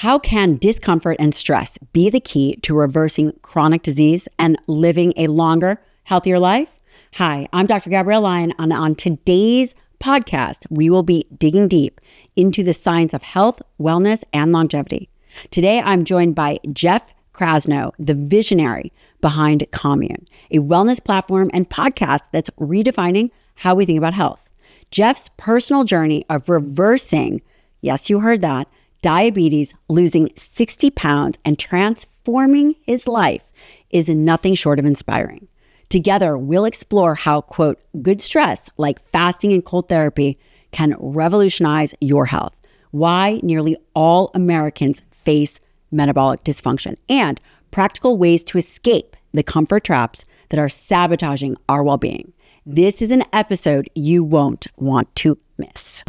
How can discomfort and stress be the key to reversing chronic disease and living a longer, healthier life? Hi, I'm Dr. Gabrielle Lyon, and on today's podcast, we will be digging deep into the science of health, wellness, and longevity. Today, I'm joined by Jeff Krasno, the visionary behind Commune, a wellness platform and podcast that's redefining how we think about health. Jeff's personal journey of reversing, yes, you heard that, diabetes, losing 60 pounds, and transforming his life is nothing short of inspiring. Together, we'll explore how, quote, good stress like fasting and cold therapy can revolutionize your health, why nearly all Americans face metabolic dysfunction, and practical ways to escape the comfort traps that are sabotaging our well-being. This is an episode you won't want to miss.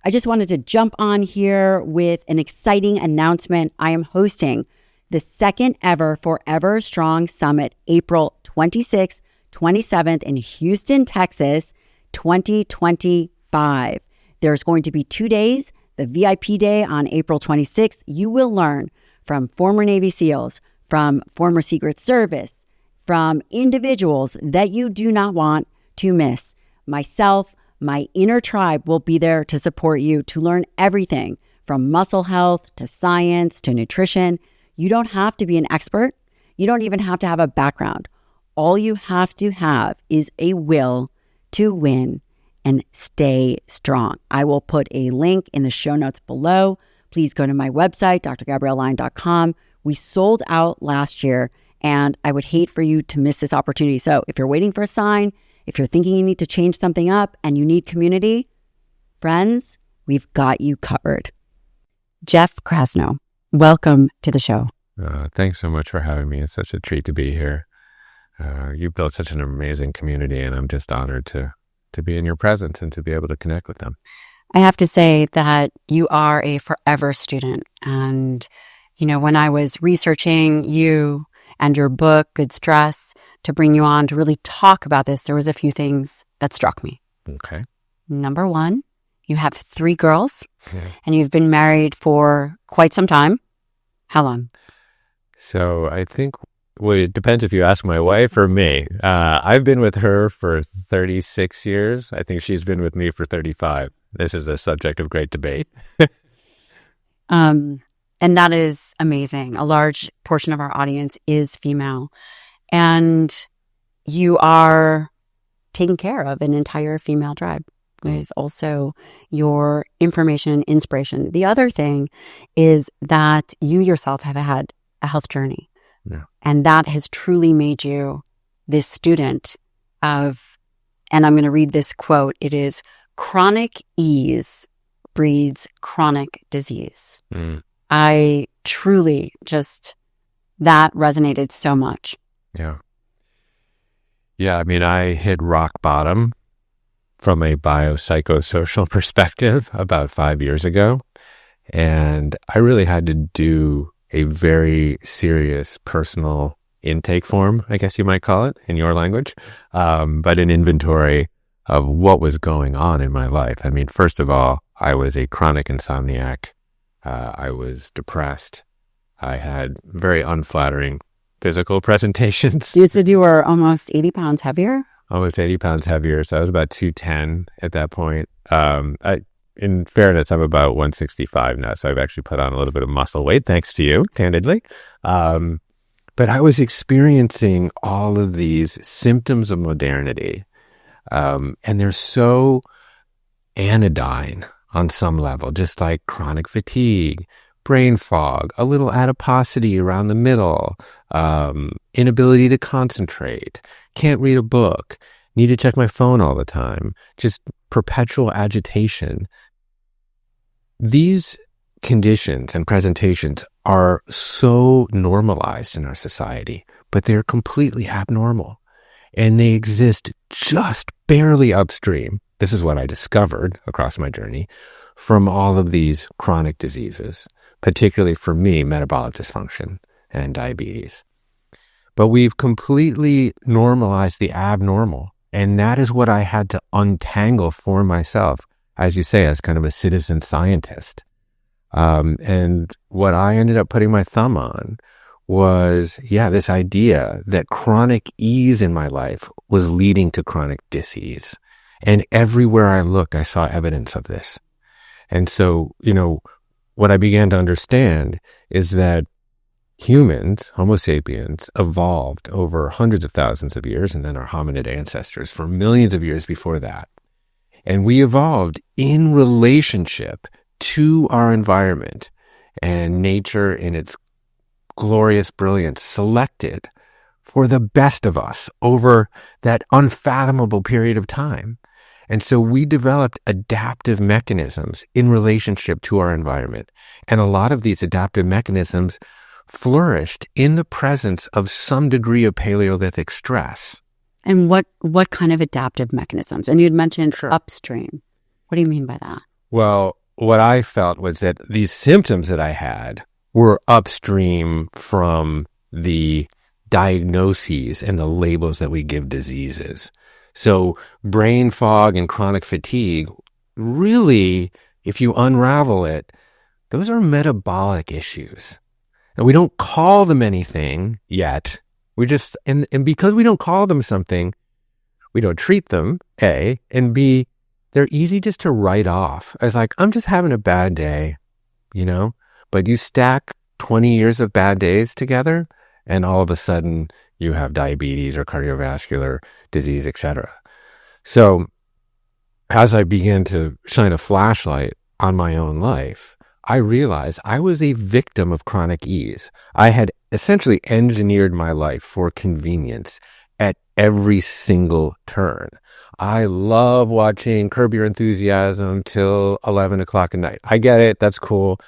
I just wanted to jump on here with an exciting announcement. I am hosting the second ever Forever Strong Summit, April 26th, 27th in Houston, Texas, 2025. There's going to be 2 days. The VIP day on April 26th, you will learn from former Navy SEALs, from former Secret Service, from individuals that you do not want to miss. Myself, my inner tribe will be there to support you to learn everything from muscle health to science to nutrition. You don't have to be an expert. You don't even have to have a background. All you have to have is a will to win and stay strong. I will put a link in the show notes below. Please go to my website, drgabriellelyon.com. We sold out last year, and I would hate for you to miss this opportunity. So if you're waiting for a sign, if you're thinking you need to change something up and you need community, friends, we've got you covered. Jeff Krasno, welcome to the show. Thanks so much for having me. It's such a treat to be here. You've built such an amazing community, and I'm just honored to be in your presence and to be able to connect with them. I have to say that you are a forever student. And, you know, when I was researching you and your book, Good Stress, to bring you on to really talk about this, there was a few things that struck me. Okay. Number one, you have 3 girls, Yeah. and you've been married for quite some time. How long? So I think, well, it depends if you ask my wife or me. I've been with her for 36 years. I think she's been with me for 35. This is a subject of great debate. And that is amazing. A large portion of our audience is female. And you are taking care of an entire female tribe with also your information and inspiration. The other thing is that you yourself have had a health journey. Yeah. And that has truly made you this student of, and I'm going to read this quote. It is, chronic ease breeds chronic disease. I truly just, that resonated so much. Yeah. Yeah, I mean, I hit rock bottom from a biopsychosocial perspective about 5 years ago. And I really had to do a very serious personal intake form, I guess you might call it in your language, but an inventory of what was going on in my life. I mean, first of all, I was a chronic insomniac. I was depressed. I had very unflattering physical presentations. You said you were almost 80 pounds heavier? Almost 80 pounds heavier. So I was about 210 at that point. In fairness, I'm about 165 now. So I've actually put on a little bit of muscle weight, thanks to you, candidly. But I was experiencing all of these symptoms of modernity. And they're so anodyne on some level, just like chronic fatigue, brain fog, a little adiposity around the middle, inability to concentrate, can't read a book, need to check my phone all the time, just perpetual agitation. These conditions and presentations are so normalized in our society, but they're completely abnormal. And they exist just barely upstream. This is what I discovered across my journey from all of these chronic diseases, particularly for me, metabolic dysfunction and diabetes. But we've completely normalized the abnormal. And that is what I had to untangle for myself. as you say, as kind of a citizen scientist. And what I ended up putting my thumb on was, this idea that chronic ease in my life was leading to chronic disease. And everywhere I looked, I saw evidence of this. And so, what I began to understand is that humans, Homo sapiens, evolved over hundreds of thousands of years, and then our hominid ancestors for millions of years before that. And we evolved in relationship to our environment, and nature in its glorious brilliance selected for the best of us over that unfathomable period of time. And so we developed adaptive mechanisms in relationship to our environment. And a lot of these adaptive mechanisms flourished in the presence of some degree of Paleolithic stress. And what kind of adaptive mechanisms? And you'd mentioned upstream. What do you mean by that? Well, what I felt was that these symptoms that I had were upstream from the diagnoses and the labels that we give diseases. So brain fog and chronic fatigue, really, if you unravel it, those are metabolic issues. And we don't call them anything yet. We just, and because we don't call them something, we don't treat them, A, and B, they're easy just to write off as like, I'm just having a bad day, But you stack 20 years of bad days together, and all of a sudden you have diabetes or cardiovascular disease, etc. So as I began to shine a flashlight on my own life, I realized I was a victim of chronic ease. I had essentially engineered my life for convenience at every single turn. I love watching Curb Your Enthusiasm till 11 o'clock at night. I get it. That's cool.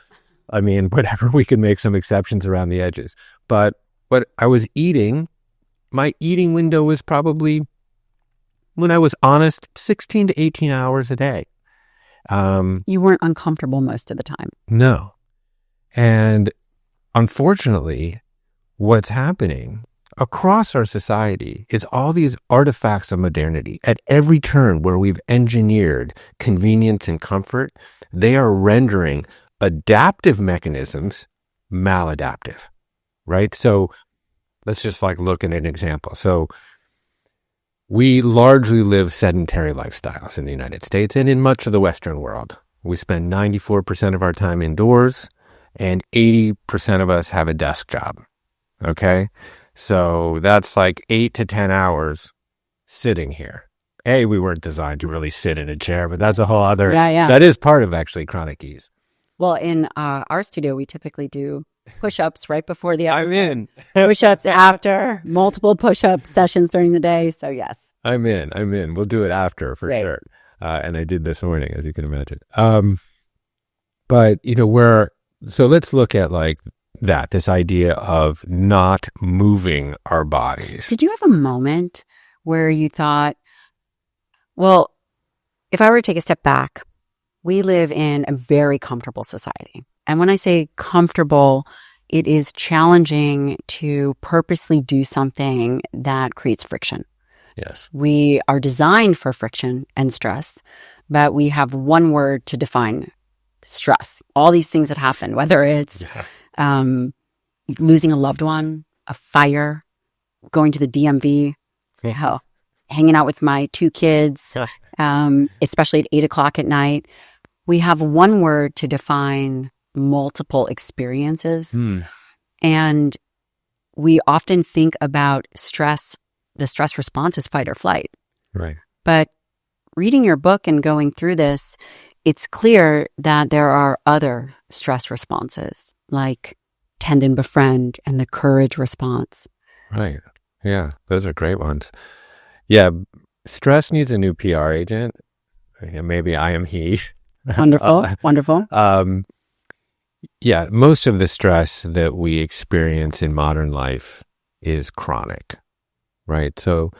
I mean, whatever, we can make some exceptions around the edges. But what I was eating, my eating window was probably, when I was honest, 16 to 18 hours a day. You weren't uncomfortable most of the time. No. And unfortunately, what's happening across our society is all these artifacts of modernity. At every turn where we've engineered convenience and comfort, they are rendering adaptive mechanisms maladaptive, right? So let's just look at an example. So we largely live sedentary lifestyles in the United States and in much of the Western world. We spend 94% of our time indoors, and 80% of us have a desk job, okay? So that's 8 to 10 hours sitting here. We weren't designed to really sit in a chair, but that's a whole other, that is part of actually chronic ease. Well, in our studio, we typically do push-ups right before the I'm in. Push-ups after, multiple push-up sessions during the day. So yes. I'm in. We'll do it after for sure. And I did this morning, as you can imagine. But, so let's look at this idea of not moving our bodies. Did you have a moment where you thought, well, if I were to take a step back, we live in a very comfortable society. And when I say comfortable, it is challenging to purposely do something that creates friction. Yes. We are designed for friction and stress, but we have one word to define stress. All these things that happen, whether it's losing a loved one, a fire, going to the DMV, hanging out with my 2 kids, especially at 8 o'clock at night. We have one word to define multiple experiences. And we often think about stress, the stress response is fight or flight. Right. But reading your book and going through this, it's clear that there are other stress responses, like tend and befriend and the courage response. Right. Yeah, those are great ones. Yeah, stress needs a new PR agent. Maybe I am he. Wonderful. Wonderful. Yeah, most of the stress that we experience in modern life is chronic, right? So,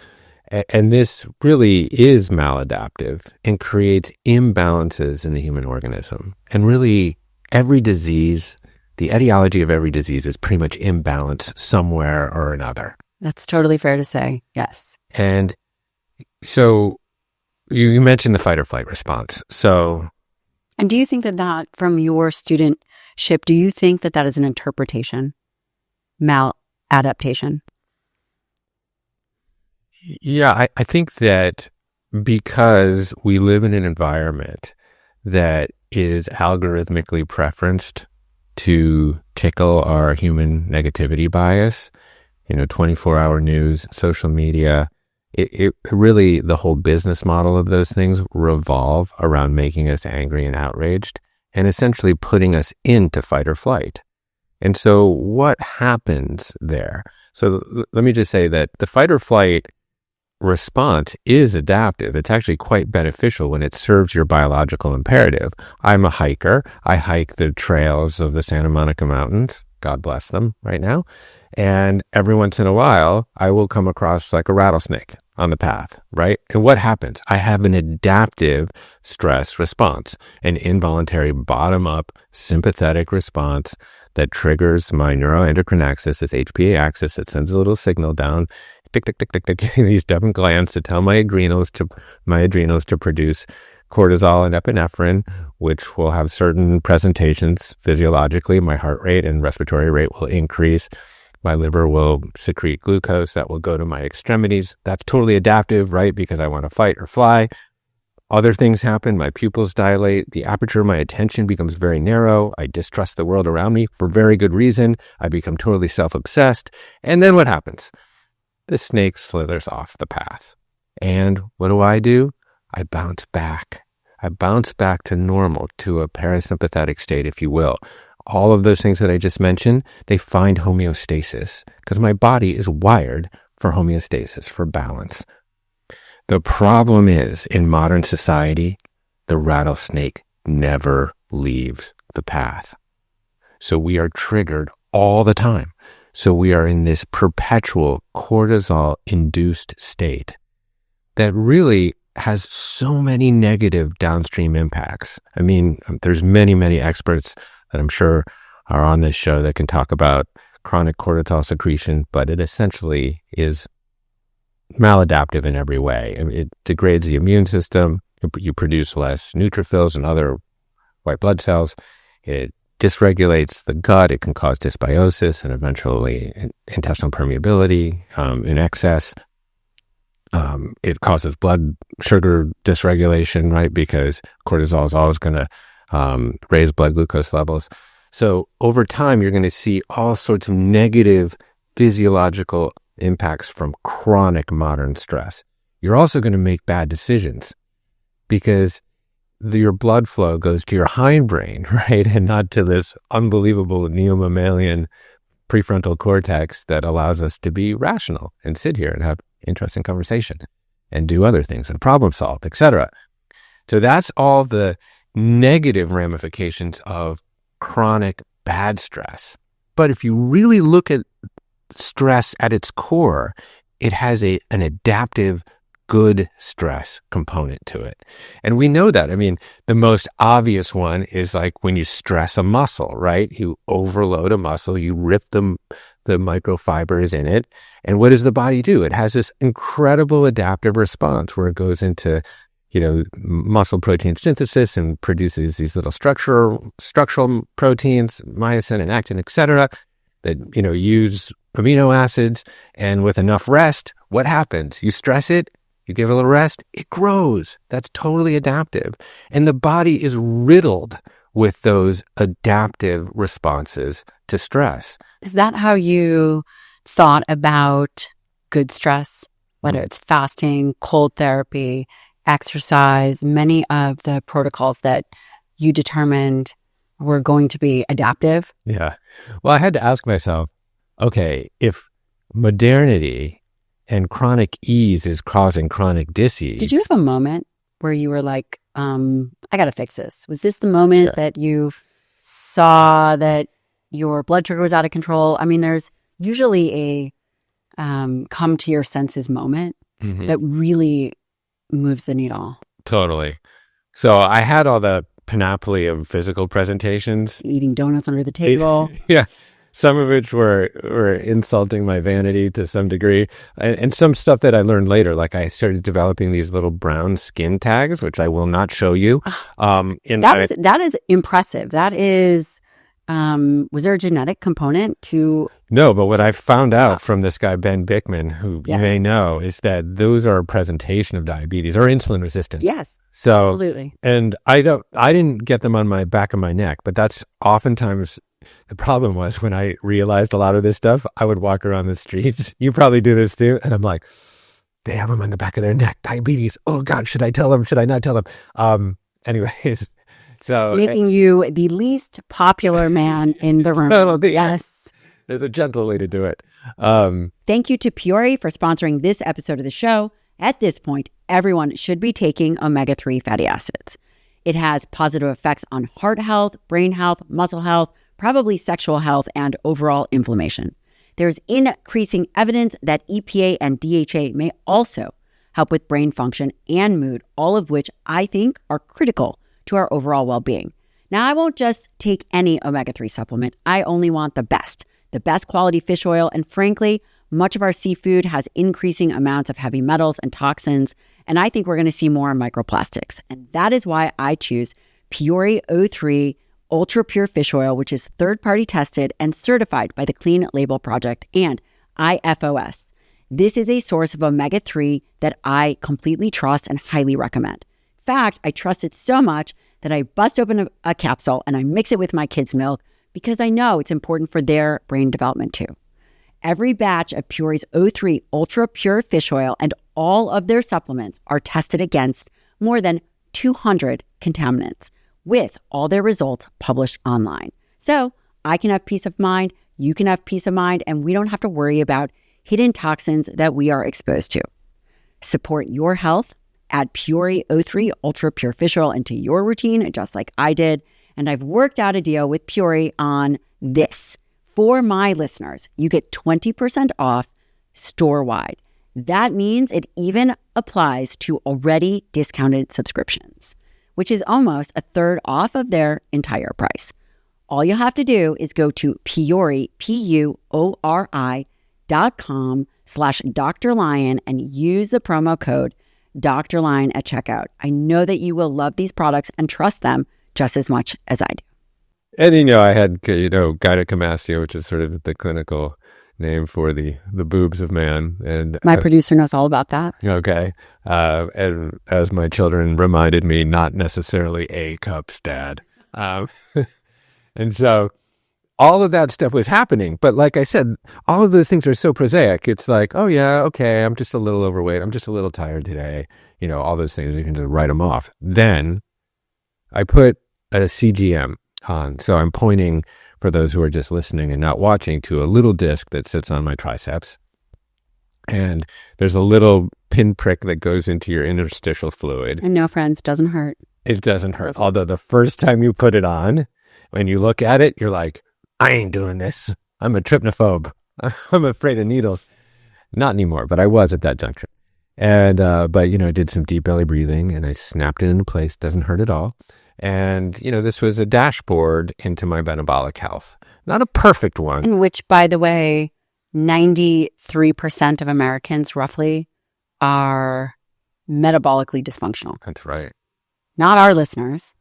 and this really is maladaptive and creates imbalances in the human organism. And really, every disease, the etiology of every disease is pretty much imbalance somewhere or another. That's totally fair to say. Yes. And so you mentioned the fight or flight response. So, and do you think that from your studentship, do you think that is an interpretation, maladaptation? Yeah, I think that because we live in an environment that is algorithmically preferenced to tickle our human negativity bias, 24-hour news, social media, it really, the whole business model of those things revolve around making us angry and outraged and essentially putting us into fight or flight. And so what happens there? So let me just say that the fight or flight response is adaptive. It's actually quite beneficial when it serves your biological imperative. I'm a hiker. I hike the trails of the Santa Monica Mountains. God bless them right now. And every once in a while, I will come across like a rattlesnake on the path, right? And what happens? I have an adaptive stress response, an involuntary bottom-up sympathetic response that triggers my neuroendocrine axis, this HPA axis. It sends a little signal down, tick, tick, tick, tick, tick, these different glands to tell my adrenals to produce cortisol and epinephrine, which will have certain presentations physiologically. My heart rate and respiratory rate will increase. My liver will secrete glucose that will go to my extremities. That's totally adaptive, right? Because I want to fight or fly. Other things happen. My pupils dilate. The aperture of my attention becomes very narrow. I distrust the world around me for very good reason. I become totally self-obsessed. And then what happens? The snake slithers off the path. And what do? I bounce back. I bounce back to normal, to a parasympathetic state, if you will. All of those things that I just mentioned, they find homeostasis because my body is wired for homeostasis, for balance. The problem is, in modern society, the rattlesnake never leaves the path. So we are triggered all the time. So we are in this perpetual cortisol-induced state that really has so many negative downstream impacts. I mean, there's many, many experts that I'm sure are on this show that can talk about chronic cortisol secretion, but it essentially is maladaptive in every way. It degrades the immune system. You produce less neutrophils and other white blood cells. It dysregulates the gut. It can cause dysbiosis and eventually intestinal permeability in excess. It causes blood sugar dysregulation, right? Because cortisol is always going to raise blood glucose levels. So over time, you're going to see all sorts of negative physiological impacts from chronic modern stress. You're also going to make bad decisions because your blood flow goes to your hindbrain, right? And not to this unbelievable neomammalian prefrontal cortex that allows us to be rational and sit here and have interesting conversation and do other things and problem solve, etc. So that's all the negative ramifications of chronic bad stress. But if you really look at stress at its core, it has an adaptive good stress component to it. And we know that. I mean, the most obvious one is like when you stress a muscle, right? You overload a muscle, you rip the microfibers in it. And what does the body do? It has this incredible adaptive response where it goes into, muscle protein synthesis and produces these little structural proteins, myosin and actin, etc., that, use amino acids. And with enough rest, what happens? You stress it, you give it a little rest, it grows. That's totally adaptive. And the body is riddled with those adaptive responses to stress. Is that how you thought about good stress, whether it's fasting, cold therapy, exercise, many of the protocols that you determined were going to be adaptive? Yeah. Well, I had to ask myself, okay, if modernity and chronic ease is causing chronic dis-ease. Did you have a moment where you were like, I got to fix this? Was this the moment that you saw that your blood sugar was out of control? I mean, there's usually a come to your senses moment that really moves the needle. Totally. So I had all the panoply of physical presentations. Eating donuts under the table. Yeah. some of which were insulting my vanity to some degree, and some stuff that I learned later. Like I started developing these little brown skin tags, which I will not show you. That is impressive. That is, was there a genetic component to? No, but what I found out from this guy, Ben Bickman, who you may know, is that those are a presentation of diabetes or insulin resistance. Yes. So, absolutely. And I didn't get them on my back of my neck, but that's oftentimes the problem was when I realized a lot of this stuff, I would walk around the streets. You probably do this too. And I'm like, they have them on the back of their neck, diabetes. Oh God, should I tell them? Should I not tell them? Anyways. So making you the least popular man in the room. Yes. There's a gentle way to do it. Thank you to Peori for sponsoring this episode of the show. At this point, everyone should be taking omega-3 fatty acids. It has positive effects on heart health, brain health, muscle health, probably sexual health, and overall inflammation. There's increasing evidence that EPA and DHA may also help with brain function and mood, all of which I think are critical to our overall well-being. Now, I won't just take any omega-3 supplement. I only want the best quality fish oil, and frankly, much of our seafood has increasing amounts of heavy metals and toxins, and I think we're going to see more microplastics. And that is why I choose Peori O3 Ultra Pure Fish Oil, which is third-party tested and certified by the Clean Label Project and IFOS. This is a source of omega-3 that I completely trust and highly recommend. In fact, I trust it so much that I bust open a capsule and I mix it with my kids' milk because I know it's important for their brain development too. Every batch of Peori's O3 Ultra Pure Fish Oil and all of their supplements are tested against more than 200 contaminants, with all their results published online. So I can have peace of mind, you can have peace of mind, and we don't have to worry about hidden toxins that we are exposed to. Support your health. Add Peori O3 Ultra Pure Fish Oil into your routine, just like I did. And I've worked out a deal with Peori on this. For my listeners, you get 20% off store-wide. That means it even applies to already discounted subscriptions, which is almost a third off of their entire price. All you'll have to do is go to Peori, Peori.com/Dr. Lyon and use the promo code Dr. Lyon at checkout. I know that you will love these products and trust them just as much as I do. And, I had, gynecomastia, which is sort of the clinical name for the boobs of man. And my producer knows all about that. Okay. And as my children reminded me, not necessarily A cups, Dad. And so all of that stuff was happening. But like I said, all of those things are so prosaic. It's like, oh yeah, okay, I'm just a little overweight. I'm just a little tired today. All those things, you can just write them off. Then I put a CGM on. So I'm pointing, for those who are just listening and not watching, to a little disc that sits on my triceps. And there's a little pinprick that goes into your interstitial fluid. And no, friends, doesn't hurt. It doesn't hurt. Although the first time you put it on, when you look at it, you're like, I ain't doing this. I'm a trypnophobe. I'm afraid of needles. Not anymore, but I was at that juncture. And, but, I did some deep belly breathing and I snapped it into place. Doesn't hurt at all. And, this was a dashboard into my metabolic health. Not a perfect one. In which, by the way, 93% of Americans roughly are metabolically dysfunctional. That's right. Not our listeners,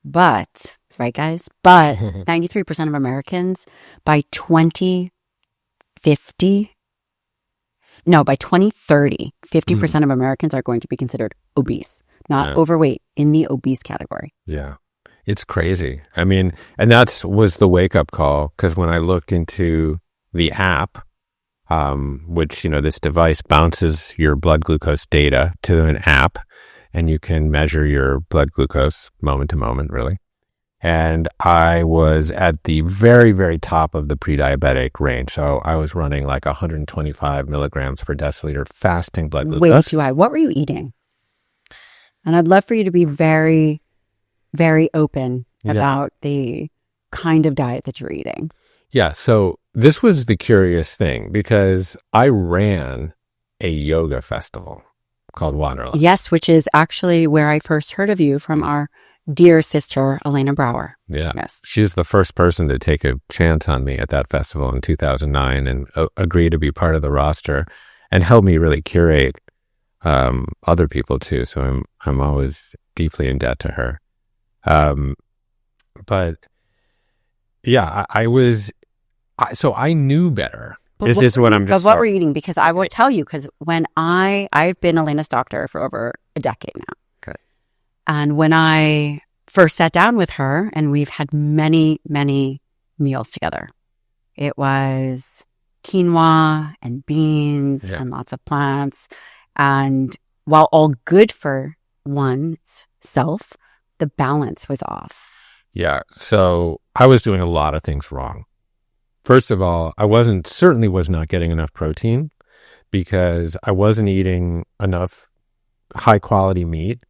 but, right guys? But 93% of Americans by 2030, 50% of Americans are going to be considered obese, not overweight, in the obese category. Yeah. It's crazy. I mean, and was the wake-up call, because when I looked into the app, which, this device bounces your blood glucose data to an app, and you can measure your blood glucose moment to moment, really. And I was at the very, very top of the pre-diabetic range. So I was running like 125 milligrams per deciliter fasting blood glucose. Way too high. What were you eating? And I'd love for you to be very, very open about the kind of diet that you're eating. Yeah. So this was the curious thing, because I ran a yoga festival called Wanderlust. Yes, which is actually where I first heard of you, from our dear sister, Elena Brower. Yeah. Yes. She's the first person to take a chance on me at that festival in 2009 and agree to be part of the roster and help me really curate other people too. So I'm always deeply in debt to her. But yeah, so I knew better. Is this what I'm just... But what were you eating? Because I will tell you, because when I've been Elena's doctor for over a decade now. Okay. And when I first sat down with her, and we've had many, many meals together, it was quinoa and beans and lots of plants. And while all good for one's self, the balance was off. Yeah. So I was doing a lot of things wrong. First of all, I certainly was not getting enough protein because I wasn't eating enough high quality meat.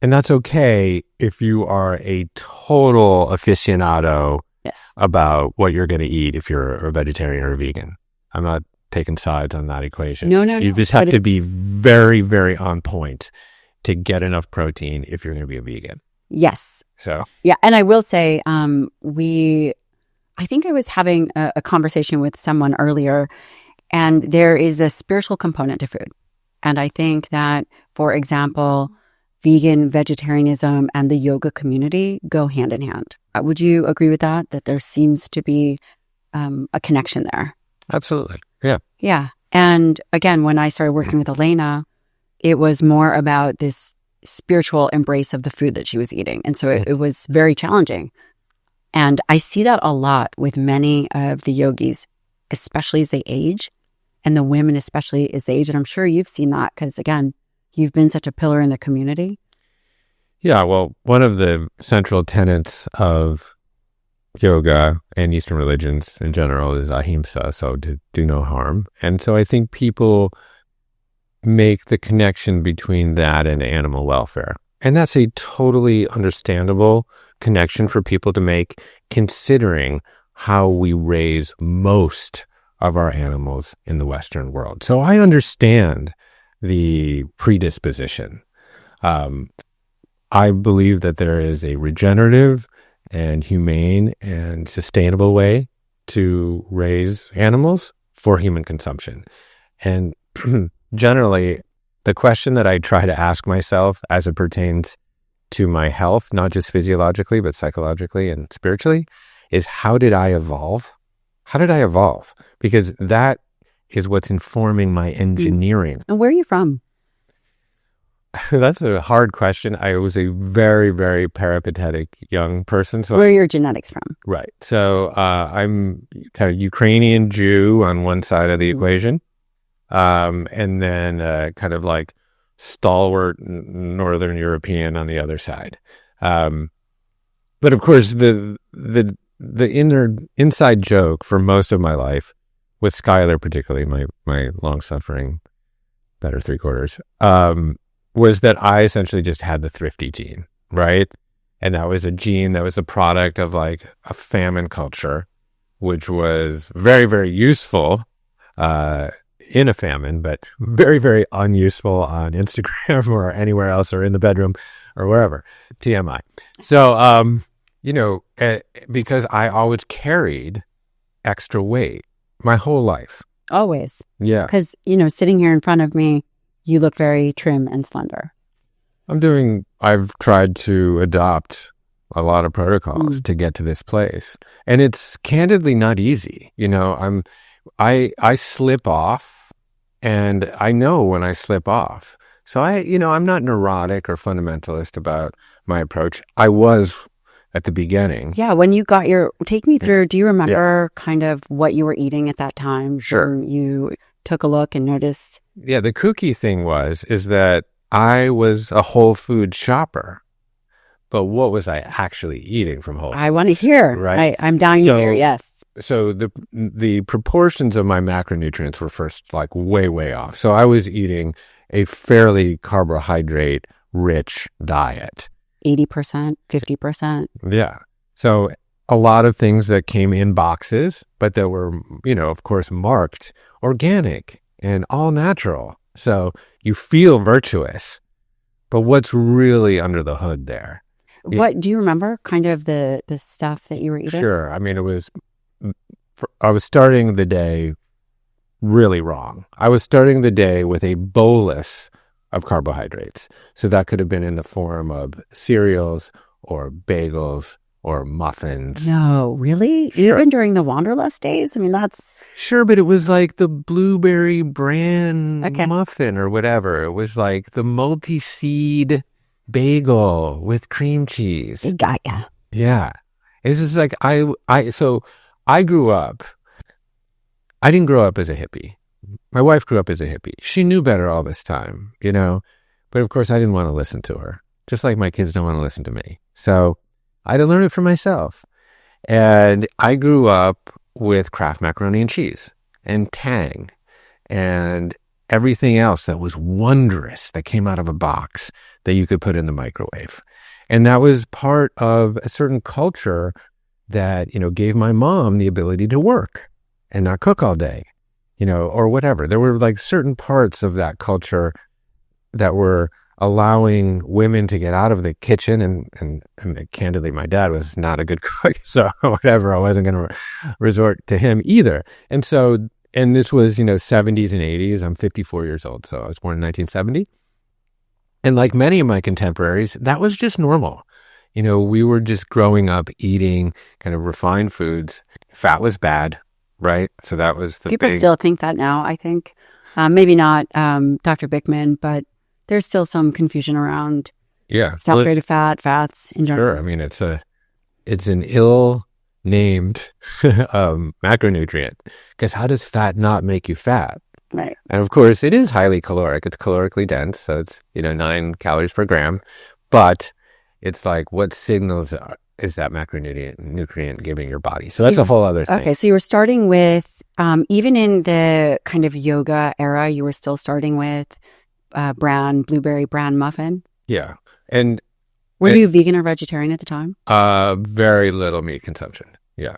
And that's okay if you are a total aficionado about what you're going to eat if you're a vegetarian or a vegan. I'm not taking sides on that equation. No. You just have to be very, very on point to get enough protein if you're going to be a vegan. Yes. So. Yeah. And I will say, I think I was having a conversation with someone earlier, and there is a spiritual component to food. And I think that, for example, vegan, vegetarianism, and the yoga community go hand in hand. Would you agree with that? That there seems to be a connection there? Absolutely. Yeah. Yeah. And again, when I started working with Elena, it was more about this spiritual embrace of the food that she was eating. And so it was very challenging. And I see that a lot with many of the yogis, especially as they age, and the women especially as they age. And I'm sure you've seen that because, again, you've been such a pillar in the community. Yeah, well, one of the central tenets of yoga and Eastern religions in general is ahimsa, so to do no harm. And so I think people make the connection between that and animal welfare. And that's a totally understandable connection for people to make, considering how we raise most of our animals in the Western world. So I understand the predisposition. I believe that there is a regenerative and humane and sustainable way to raise animals for human consumption. And generally, the question that I try to ask myself as it pertains to my health, not just physiologically, but psychologically and spiritually, is how did I evolve? How did I evolve? Because that is what's informing my engineering. And where are you from? That's a hard question. I was a very, very peripatetic young person. So where are your genetics from? Right. So I'm kind of Ukrainian Jew on one side of the equation. And then kind of like stalwart Northern European on the other side. But of course, the inside joke for most of my life, with Skylar particularly, my long-suffering better three-quarters, was that I essentially just had the thrifty gene, right? And that was a gene that was a product of like a famine culture, which was very, very useful in a famine, but very, very unuseful on Instagram or anywhere else or in the bedroom or wherever. TMI. So, because I always carried extra weight my whole life. Always. Yeah. Because, sitting here in front of me, you look very trim and slender. I've tried to adopt a lot of protocols to get to this place. And it's candidly not easy. I slip off, and I know when I slip off. So I'm not neurotic or fundamentalist about my approach. I was at the beginning. Yeah. When you got take me through, do you remember kind of what you were eating at that time? Sure. You took a look and noticed. Yeah. The kooky thing is that I was a whole food shopper, but what was I actually eating from Whole Foods? I want to hear. Right. I'm dying to hear. Yes. So the proportions of my macronutrients were first like way, way off. So I was eating a fairly carbohydrate rich diet. 80%, 50%. Yeah. So a lot of things that came in boxes, but that were, of course, marked organic and all natural. So you feel virtuous, but what's really under the hood there? What do you remember? Kind of the stuff that you were eating? Sure. I mean, I was starting the day really wrong. I was starting the day with a bolus of carbohydrates. So that could have been in the form of cereals or bagels or muffins. No, really? Sure. Even during the Wanderlust days? I mean, that's... Sure, but it was like the blueberry bran muffin or whatever. It was like the multi-seed bagel with cream cheese. It got ya. Yeah. It's just like, so I grew up, I didn't grow up as a hippie. My wife grew up as a hippie. She knew better all this time, you know, but of course I didn't want to listen to her, just like my kids don't want to listen to me. So I had to learn it for myself. And I grew up with Kraft macaroni and cheese and Tang and everything else that was wondrous that came out of a box that you could put in the microwave. And that was part of a certain culture that, you know, gave my mom the ability to work and not cook all day, you know, or whatever. There were like certain parts of that culture that were allowing women to get out of the kitchen. And candidly, my dad was not a good cook. So whatever, I wasn't going to resort to him either. And so, and this was, you know, 70s and 80s. I'm 54 years old. So I was born in 1970. And like many of my contemporaries, that was just normal. You know, we were just growing up eating kind of refined foods. Fat was bad, right? So that was the People still think that now, I think. Maybe not Dr. Bickman, but there's still some confusion around saturated fats in general. Sure. I mean, it's an ill-named macronutrient, because how does fat not make you fat? Right. And of course, it is highly caloric. It's calorically dense, so it's, you know, 9 calories per gram. But it's like, what signals is that macronutrient giving your body? So that's a whole other thing. Okay, so you were starting with, even in the kind of yoga era, you were still starting with blueberry bran muffin. Yeah. And were you vegan or vegetarian at the time? Very little meat consumption. Yeah.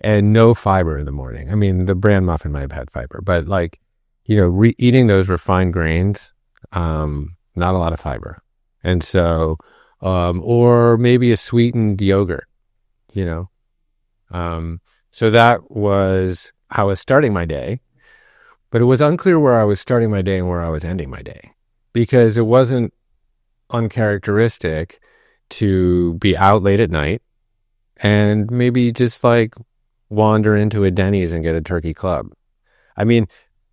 And no fiber in the morning. I mean, the bran muffin might have had fiber, but like, you know, eating those refined grains, not a lot of fiber. And so, or maybe a sweetened yogurt, you know. So that was how I was starting my day. But it was unclear where I was starting my day and where I was ending my day, because it wasn't uncharacteristic to be out late at night and maybe just like wander into a Denny's and get a turkey club. I mean,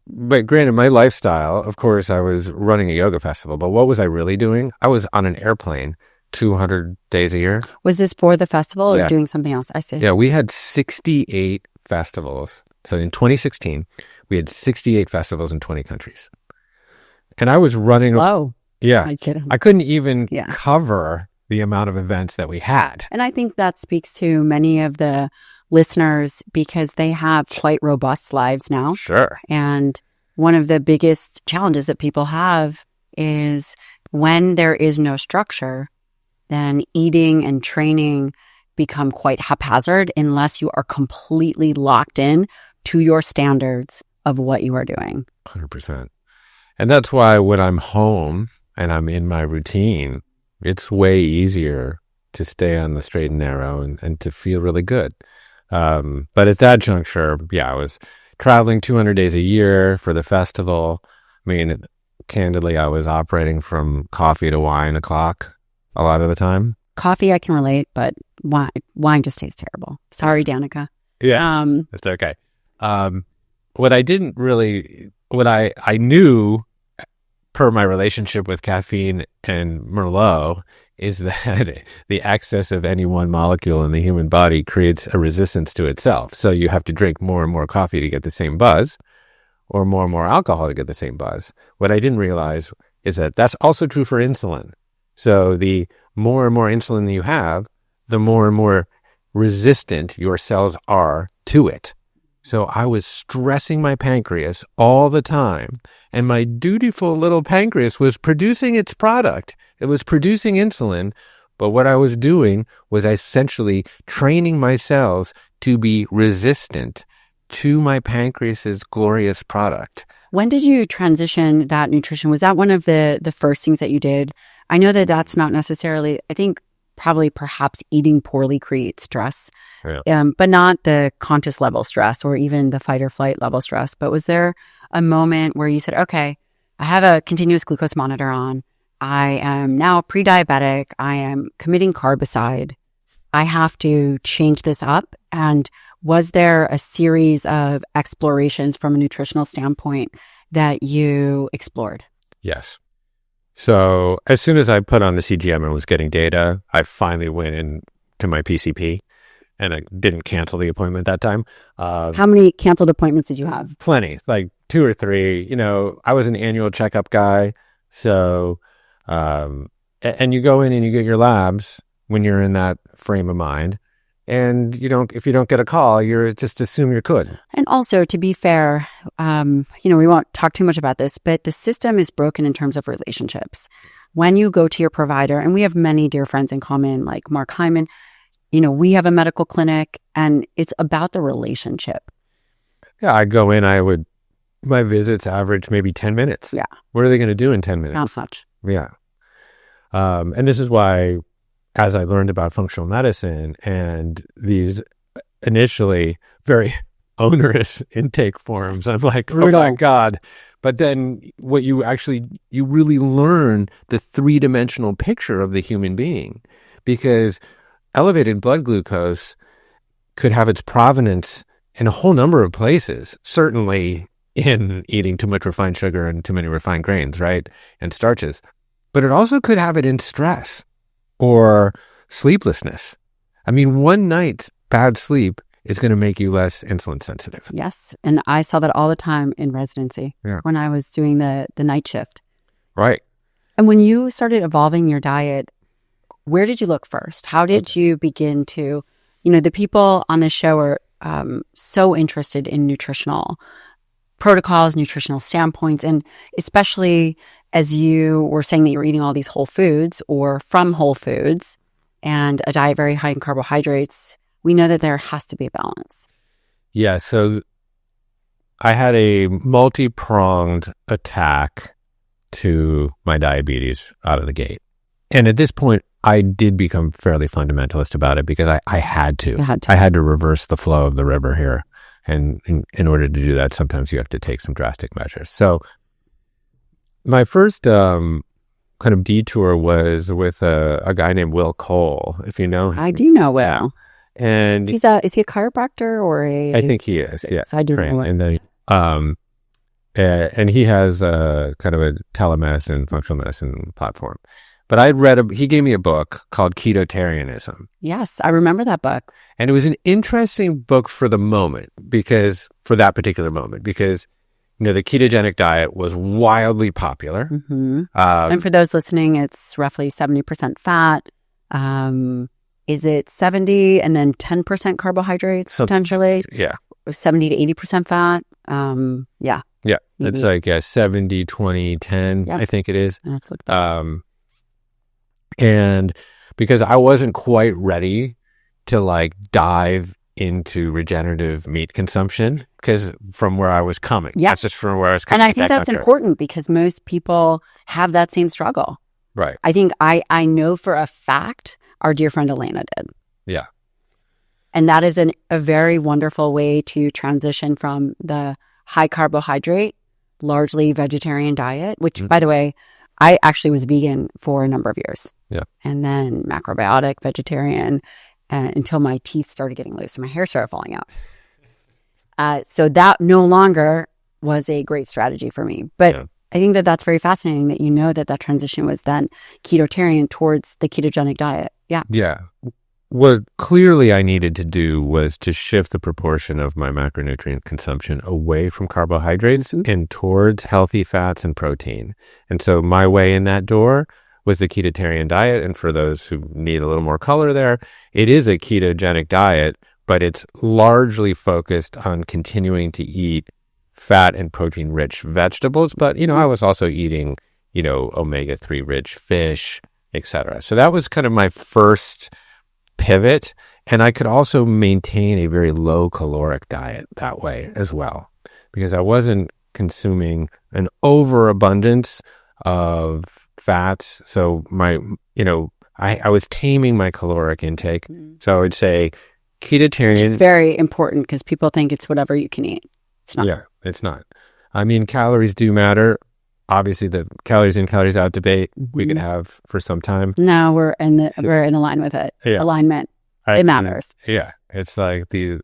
but granted, my lifestyle, of course, I was running a yoga festival, but what was I really doing? I was on an airplane 200 days a year. Was this for the festival or doing something else? I see. Yeah, we had 68 festivals. So in 2016, we had 68 festivals in 20 countries. And I was running... Slow. Yeah. I couldn't even cover the amount of events that we had. And I think that speaks to many of the listeners because they have quite robust lives now. Sure. And one of the biggest challenges that people have is when there is no structure, then eating and training become quite haphazard unless you are completely locked in to your standards of what you are doing. 100%. And that's why when I'm home and I'm in my routine, it's way easier to stay on the straight and narrow and to feel really good. But at that juncture, I was traveling 200 days a year for the festival. I mean, candidly, I was operating from coffee to wine o'clock a lot of the time. Coffee, I can relate, but wine just tastes terrible. Sorry, Danica. Yeah, that's okay. What I knew per my relationship with caffeine and Merlot is that the excess of any one molecule in the human body creates a resistance to itself. So you have to drink more and more coffee to get the same buzz, or more and more alcohol to get the same buzz. What I didn't realize is that that's also true for insulin. So the more and more insulin you have, the more and more resistant your cells are to it. So I was stressing my pancreas all the time, and my dutiful little pancreas was producing its product. It was producing insulin, but what I was doing was essentially training my cells to be resistant to my pancreas's glorious product. When did you transition that nutrition? Was that one of the first things that you did? I know that that's not necessarily, I think probably perhaps eating poorly creates stress, Yeah. but not the conscious level stress or even the fight or flight level stress. But was there a moment where you said, okay, I have a continuous glucose monitor on. I am now pre-diabetic. I am committing carbicide. I have to change this up. And was there a series of explorations from a nutritional standpoint that you explored? Yes. So as soon as I put on the CGM and was getting data, I finally went into my PCP, and I didn't cancel the appointment that time. How many canceled appointments did you have? Plenty, like 2 or 3. I was an annual checkup guy. So, and you go in and you get your labs when you're in that frame of mind. And if you don't get a call, you're just assume you're good. And also, to be fair, we won't talk too much about this, but the system is broken in terms of relationships. When you go to your provider, and we have many dear friends in common, like Mark Hyman, we have a medical clinic, and it's about the relationship. Yeah, I'd go in, my visits average maybe 10 minutes. Yeah. What are they going to do in 10 minutes? Not much. Yeah. And this is why, as I learned about functional medicine and these initially very onerous intake forms, I'm like, oh my God. But then what you really learn the 3-dimensional picture of the human being, because elevated blood glucose could have its provenance in a whole number of places, certainly in eating too much refined sugar and too many refined grains, right? And starches. But it also could have it in stress or sleeplessness. I mean, one night's bad sleep is going to make you less insulin sensitive. Yes. And I saw that all the time in residency when I was doing the night shift. Right. And when you started evolving your diet, where did you look first? How did you begin to, the people on this show are so interested in nutritional protocols, nutritional standpoints, and especially as you were saying that you're eating all these whole foods or from whole foods and a diet very high in carbohydrates, we know that there has to be a balance. Yeah, so I had a multi-pronged attack to my diabetes out of the gate. And at this point, I did become fairly fundamentalist about it because I had to. I had to reverse the flow of the river here. And in order to do that, sometimes you have to take some drastic measures. So my first kind of detour was with a guy named Will Cole, if you know him. I do know Will. And is he a chiropractor or a... I think he is, yeah. I do know him. And he has a kind of a telemedicine, functional medicine platform. But he gave me a book called Ketotarianism. Yes, I remember that book. And it was an interesting book for that particular moment, because the ketogenic diet was wildly popular. Mm-hmm. And for those listening, it's roughly 70% fat. Is it 70 and then 10% carbohydrates potentially? Yeah. 70 to 80% fat? Yeah. Yeah. Maybe. It's like 70, 20, 10, I think it is. And because I wasn't quite ready to dive into regenerative meat consumption, because from where I was coming. Yeah. That's just from where I was coming. And I think that's important because most people have that same struggle. Right. I think I know for a fact our dear friend Elena did. Yeah. And that is a very wonderful way to transition from the high carbohydrate, largely vegetarian diet, which, by the way, I actually was vegan for a number of years. Yeah. And then macrobiotic, vegetarian, until my teeth started getting loose and my hair started falling out. So that no longer was a great strategy for me. But I think that that's very fascinating that that transition was then ketotarian towards the ketogenic diet. Yeah. Yeah. What clearly I needed to do was to shift the proportion of my macronutrient consumption away from carbohydrates and towards healthy fats and protein. And so my way in that door was the ketotarian diet. And for those who need a little more color there, it is a ketogenic diet, but it's largely focused on continuing to eat fat and protein rich vegetables. But, I was also eating, omega-3 rich fish, etc. So that was kind of my first pivot. And I could also maintain a very low caloric diet that way as well, because I wasn't consuming an overabundance of fats. So my I was taming my caloric intake. So I would say ketotarian. It's very important because people think it's whatever you can eat. It's not. Yeah, it's not. I mean, calories do matter. Obviously, the calories in, calories out debate we could have for some time. No, we're in line with it. Yeah. Alignment. It matters. Yeah, it's like the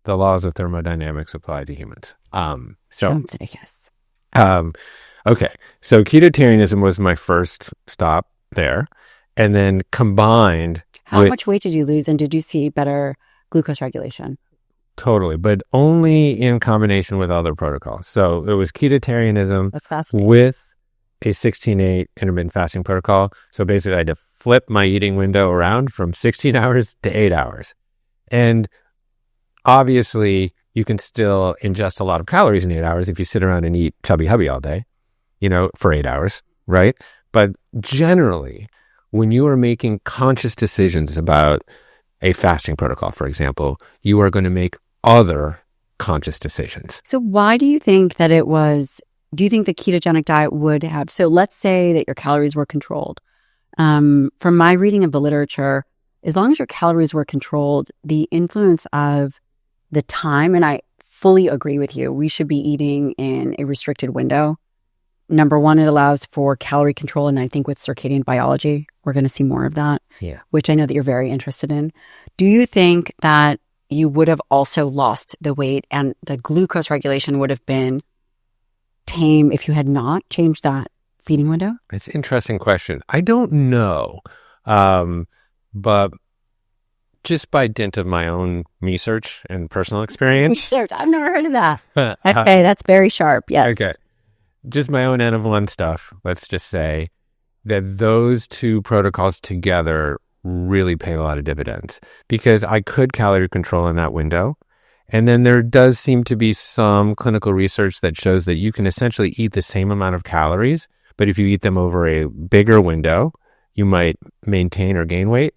laws of thermodynamics apply to humans. Don't say yes. Okay, so ketotarianism was my first stop there, and then combined. How much weight did you lose, and did you see better glucose regulation? Totally, but only in combination with other protocols. So it was ketotarianism That's fascinating. with a 16-8 intermittent fasting protocol. So basically, I had to flip my eating window around from 16 hours to 8 hours. And obviously, you can still ingest a lot of calories in 8 hours if you sit around and eat Chubby Hubby all day, for 8 hours, right? But generally, when you are making conscious decisions about a fasting protocol, for example, you are going to make other conscious decisions. So why do you think that do you think the ketogenic diet would have, so let's say that your calories were controlled. From my reading of the literature, as long as your calories were controlled, the influence of the time, and I fully agree with you, we should be eating in a restricted window. Number one, it allows for calorie control. And I think with circadian biology, we're going to see more of that, which I know that you're very interested in. Do you think that you would have also lost the weight and the glucose regulation would have been tame if you had not changed that feeding window? It's an interesting question. I don't know. But just by dint of my own research and personal experience. Research? I've never heard of that. Okay, that's very sharp. Yes. Okay. Just my own N of one stuff. Let's just say that those two protocols together really pay a lot of dividends because I could calorie control in that window. And then there does seem to be some clinical research that shows that you can essentially eat the same amount of calories, but if you eat them over a bigger window, you might maintain or gain weight.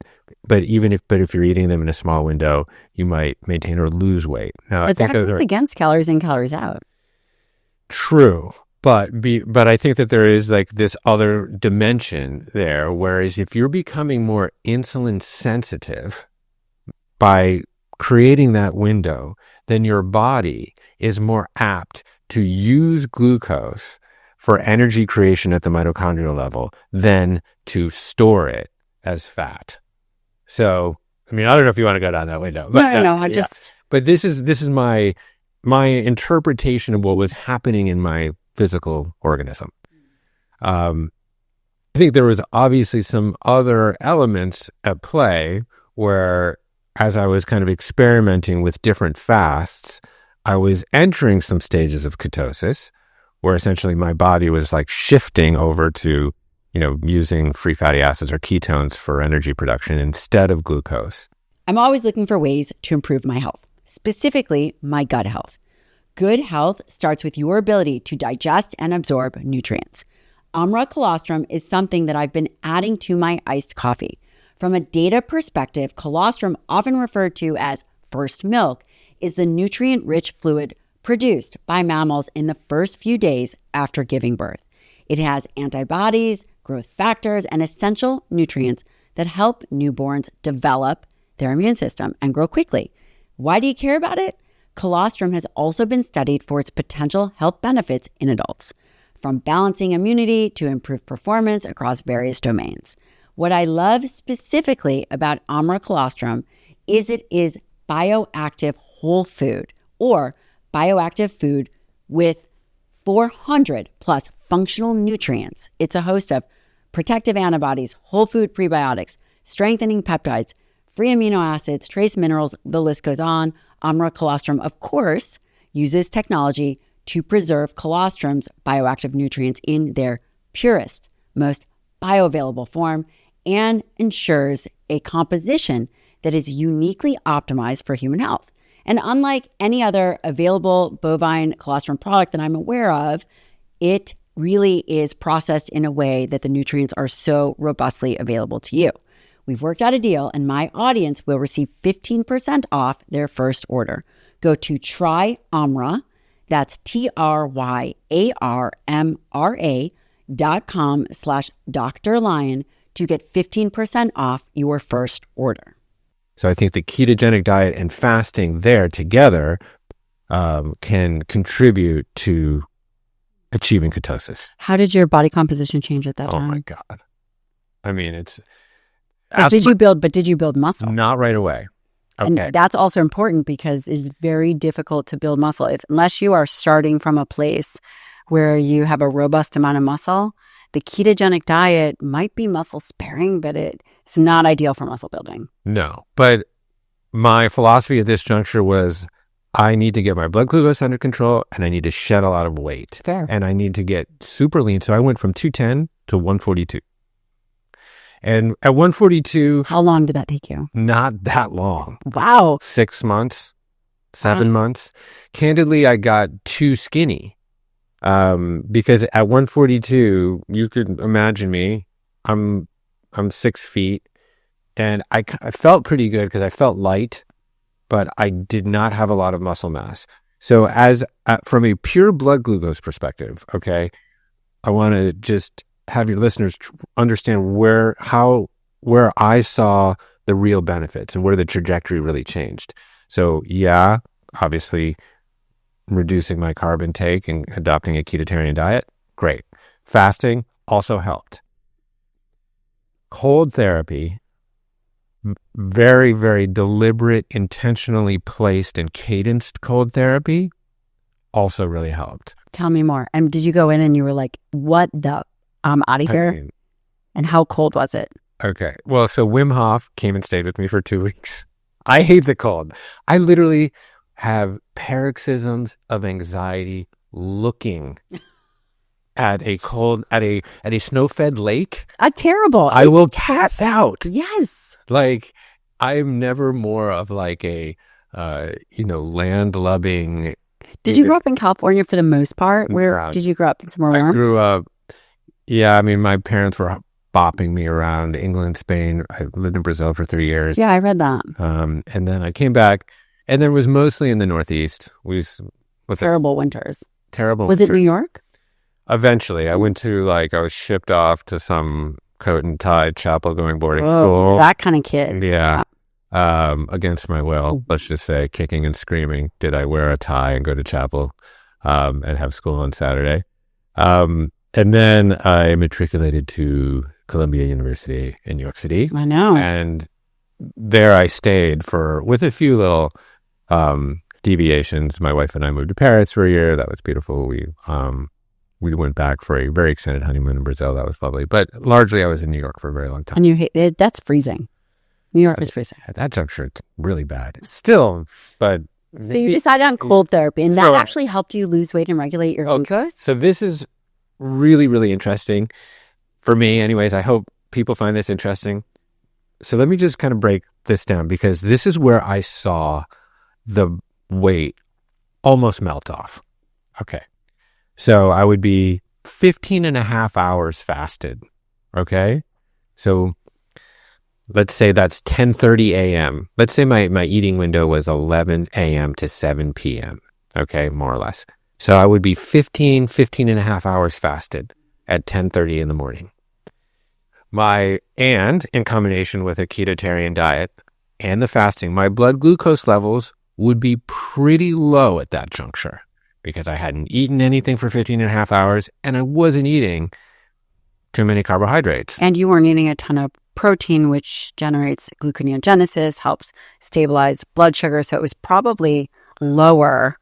But if you're eating them in a small window, you might maintain or lose weight. Now, but that goes against calories in, calories out. True. But I think that there is like this other dimension there, whereas if you're becoming more insulin sensitive by creating that window, then your body is more apt to use glucose for energy creation at the mitochondrial level than to store it as fat. So, I mean, I don't know if you want to go down that window. But, no, But this is my interpretation of what was happening in my physical organism. I think there was obviously some other elements at play where, as I was kind of experimenting with different fasts, I was entering some stages of ketosis where essentially my body was like shifting over to, using free fatty acids or ketones for energy production instead of glucose. I'm always looking for ways to improve my health, specifically my gut health. Good health starts with your ability to digest and absorb nutrients. Amra colostrum is something that I've been adding to my iced coffee. From a data perspective, colostrum, often referred to as first milk, is the nutrient-rich fluid produced by mammals in the first few days after giving birth. It has antibodies, growth factors, and essential nutrients that help newborns develop their immune system and grow quickly. Why do you care about it? Colostrum has also been studied for its potential health benefits in adults, from balancing immunity to improved performance across various domains. What I love specifically about Amra colostrum is it is bioactive whole food, or bioactive food with 400 plus functional nutrients. It's a host of protective antibodies, whole food prebiotics, strengthening peptides, free amino acids, trace minerals, the list goes on. Amra colostrum, of course, uses technology to preserve colostrum's bioactive nutrients in their purest, most bioavailable form and ensures a composition that is uniquely optimized for human health. And unlike any other available bovine colostrum product that I'm aware of, it really is processed in a way that the nutrients are so robustly available to you. We've worked out a deal and my audience will receive 15% off their first order. Go to tryamra, that's TRYARMRA.com/Dr. Lyon to get 15% off your first order. So I think the ketogenic diet and fasting there together can contribute to achieving ketosis. How did your body composition change at that time? Oh my God. I mean, Did you build muscle? Not right away. Okay. And that's also important because it's very difficult to build muscle. Unless you are starting from a place where you have a robust amount of muscle, the ketogenic diet might be muscle sparing, but it's not ideal for muscle building. No, but my philosophy at this juncture was I need to get my blood glucose under control and I need to shed a lot of weight. Fair. And I need to get super lean. So I went from 210 to 142. And at 142... How long did that take you? Not that long. Wow. 6 months, 7 months. Candidly, I got too skinny. Because at 142, you could imagine me, I'm 6 feet and I felt pretty good because I felt light, but I did not have a lot of muscle mass. So from a pure blood glucose perspective, okay, I want to just have your listeners understand where I saw the real benefits and where the trajectory really changed. So yeah, obviously reducing my carb intake and adopting a ketotarian diet, great. Fasting also helped. Cold therapy, very, very deliberate, intentionally placed and cadenced cold therapy also really helped. Tell me more. And did you go in and you were like, what the, I'm out of here? And how cold was it? Okay. Well, so Wim Hof came and stayed with me for 2 weeks. I hate the cold. I literally have paroxysms of anxiety looking at a snow-fed lake. Terrible. I will pass out. Yes. Like, I'm never more of like a, land-loving. Did you grow up in California for the most part? Where did you grow up? Somewhere warm? I grew up, yeah, I mean, my parents were bopping me around England, Spain. I lived in Brazil for 3 years. Yeah, I read that. And then I came back, and there was mostly in the Northeast. Terrible winters. Terrible Was winters. it New York? Eventually, I went to I was shipped off to some coat and tie chapel going boarding school. Cool. That kind of kid. Yeah. Against my will, let's just say, kicking and screaming, did I wear a tie and go to chapel and have school on Saturday. And then I matriculated to Columbia University in New York City. I know. And there I stayed with a few little deviations. My wife and I moved to Paris for a year. That was beautiful. We went back for a very extended honeymoon in Brazil. That was lovely. But largely I was in New York for a very long time. And you hate it? That's freezing. New York is freezing. At that juncture, it's really bad. Still, but... So you decided on cold therapy, and that actually helped you lose weight and regulate your glucose? So this is really, really interesting for me. Anyways, I hope people find this interesting. So let me just kind of break this down, because this is where I saw the weight almost melt off. Okay. So I would be 15 and a half hours fasted. Okay. So let's say that's 10:30 a.m. Let's say my eating window was 11 a.m. to 7 p.m. Okay. More or less. So I would be 15 and a half hours fasted at 10:30 in the morning. And in combination with a ketotarian diet and the fasting, my blood glucose levels would be pretty low at that juncture, because I hadn't eaten anything for 15 and a half hours and I wasn't eating too many carbohydrates. And you weren't eating a ton of protein, which generates gluconeogenesis, helps stabilize blood sugar. So it was probably lower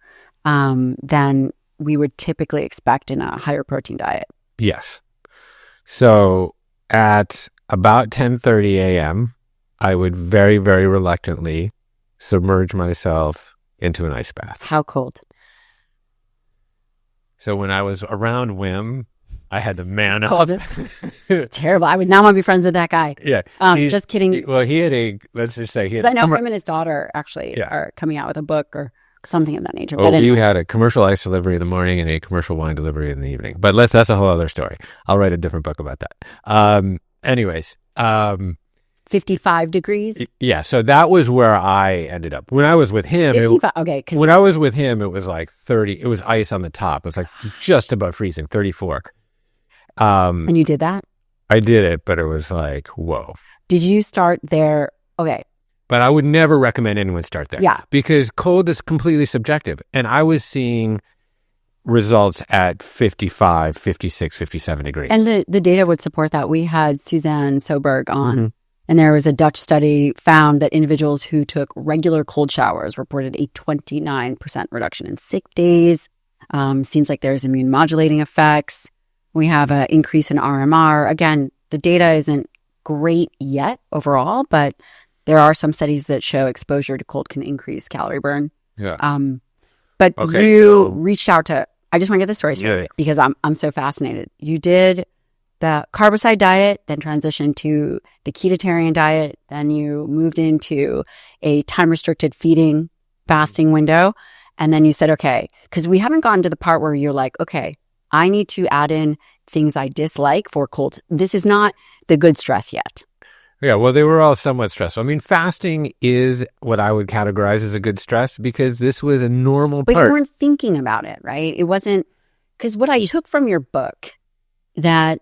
than we would typically expect in a higher protein diet. Yes. So at about 10:30 a.m., I would very, very reluctantly submerge myself into an ice bath. How cold? So when I was around Wim, I had to man up. Terrible. I would not want to be friends with that guy. Yeah. Just kidding. He had let's just say he had... I know him and his daughter actually are coming out with a book or something of that nature. Oh, you had a commercial ice delivery in the morning and a commercial wine delivery in the evening. But that's a whole other story. I'll write a different book about that. Anyways. 55 degrees? Yeah, so that was where I ended up. When I was with him, when I was with him, it was like 30. It was ice on the top. It was like just above freezing, 34. And you did that? I did it, but it was like, whoa. Did you start there? Okay. But I would never recommend anyone start there. Yeah. Because cold is completely subjective. And I was seeing results at 55, 56, 57 degrees. And the data would support that. We had Suzanne Soberg on, Mm-hmm. and there was a Dutch study found that individuals who took regular cold showers reported a 29% reduction in sick days. Seems like there's immune modulating effects. We have an increase in RMR. Again, the data isn't great yet overall, but there are some studies that show exposure to cold can increase calorie burn. Yeah. But Okay, you so- reached out to, I just want to get the story straight Yeah. because I'm so fascinated. You did the carbicide diet, then transitioned to the ketotarian diet, then you moved into a time-restricted feeding fasting window, and then you said, okay, because we haven't gotten to the part where you're like, okay, I need to add in things I dislike for cold. This is not the good stress yet. Yeah, well, they were all somewhat stressful. I mean, fasting is what I would categorize as a good stress because this was a normal But part. you weren't thinking about it, right? It wasn't, because what I took from your book that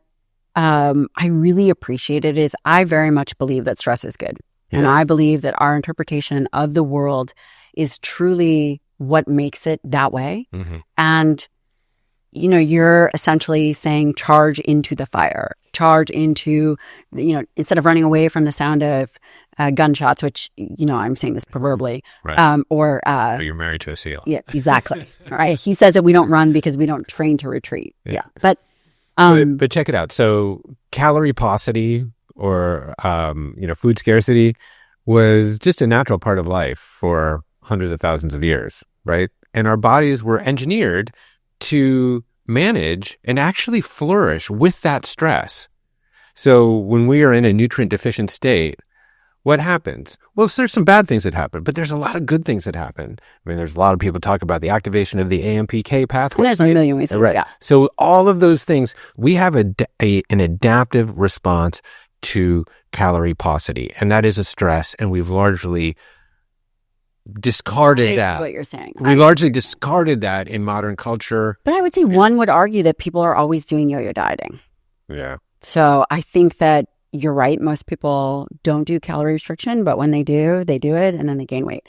I really appreciated is I very much believe that stress is good. And Yeah. I believe that our interpretation of the world is truly what makes it that way. Mhm. And, you know, you're essentially saying charge into the fire, charge into, you know, instead of running away from the sound of gunshots, which, you know, I'm saying this proverbially, Right. or But you're married to a seal. yeah, exactly. All right. He says that we don't run because we don't train to retreat. Yeah. But, But check it out. So calorie paucity or, food scarcity was just a natural part of life for hundreds of thousands of years, right? And our bodies were engineered to manage and actually flourish with that stress. So when we are in a nutrient deficient state, what happens? Well, there's some bad things that happen, but there's a lot of good things that happen. I mean, there's a lot of people talk about the activation of the AMPK pathway. there's a million ways to Right. yeah. So all of those things, we have an adaptive response to calorie paucity, and that is a stress, and we've largely discarded that. What you're saying. We largely discarded that in modern culture. But I would say one would argue that people are always doing yo-yo dieting. Yeah. So I think that you're right. Most people don't do calorie restriction, but when they do it and then they gain weight.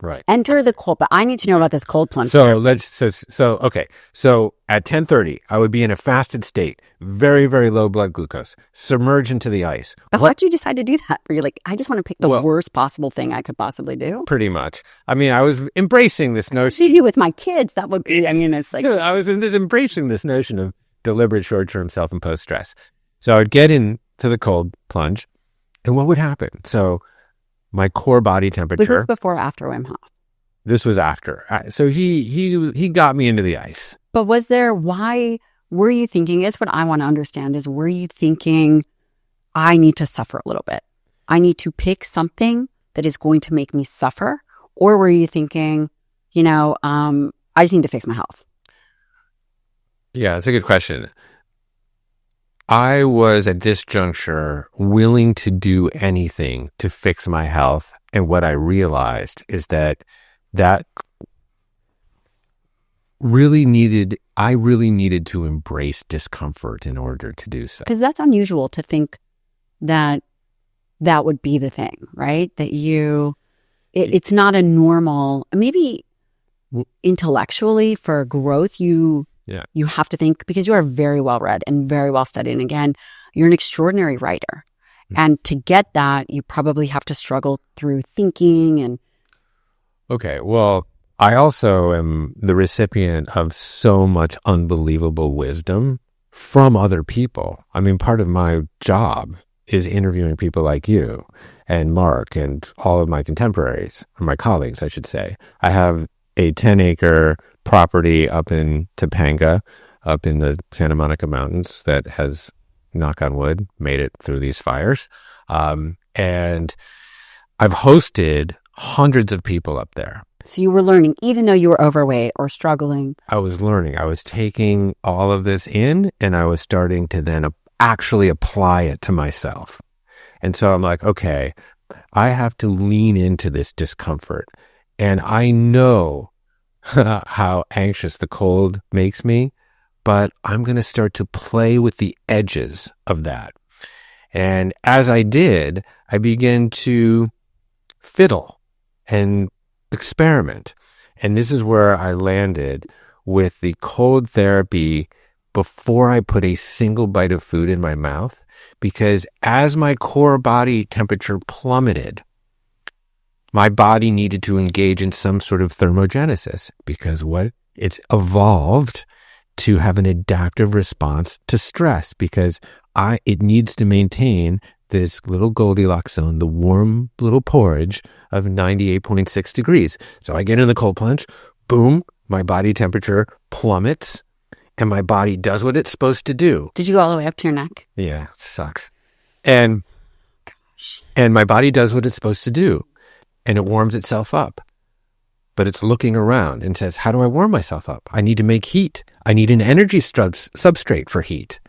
Right. Enter the cold, but I need to know about this cold plunge. So okay. So at 10:30, I would be in a fasted state, very, very low blood glucose, submerge into the ice. But how'd you decide to do that? Where you're like, I just want to pick the Well- worst possible thing I could possibly do. Pretty much. I mean, I was embracing this notion. See you with my kids. That would be, I mean, it's like, I was embracing this notion of deliberate short-term self-imposed stress. So I would get into the cold plunge, and what would happen? So my core body was temperature. this before or after Wim Hof? This was after. So he got me into the ice. But was there, why were you thinking, is what I want to understand is, were you thinking, I need to suffer a little bit? I need to pick something that is going to make me suffer? Or were you thinking, I just need to fix my health? Yeah, that's a good question. I was at this juncture willing to do anything to fix my health. And what I realized is that I really needed to embrace discomfort in order to do so. Because that's unusual to think that that would be the thing, right? That it's not a normal, maybe intellectually for growth, you have to think, because you are very well read and very well studied. And again, you're an extraordinary writer. And to get that, you probably have to struggle through thinking and. Okay, well, I also am the recipient of so much unbelievable wisdom from other people. I mean, part of my job is interviewing people like you and Mark and all of my contemporaries, or my colleagues, I should say. I have a 10-acre property up in Topanga, up in the Santa Monica Mountains that has, knock on wood, made it through these fires. And I've hosted hundreds of people up there. So you were learning, even though you were overweight or struggling. I was learning. I was taking all of this in, and I was starting to then actually apply it to myself. And so I'm like, okay, I have to lean into this discomfort. And I know how anxious the cold makes me, but I'm going to start to play with the edges of that. And as I did, I began to fiddle and experiment. And this is where I landed with the cold therapy before I put a single bite of food in my mouth, because as my core body temperature plummeted, my body needed to engage in some sort of thermogenesis, because it's evolved to have an adaptive response to stress, because it needs to maintain this little Goldilocks zone, the warm little porridge of 98.6 degrees. So I get in the cold plunge, boom, my body temperature plummets, and my body does what it's supposed to do. Did you go all the way up to your neck? Yeah, sucks. And my body does what it's supposed to do, and it warms itself up. But it's looking around and says, how do I warm myself up? I need to make heat. I need an energy substrate for heat.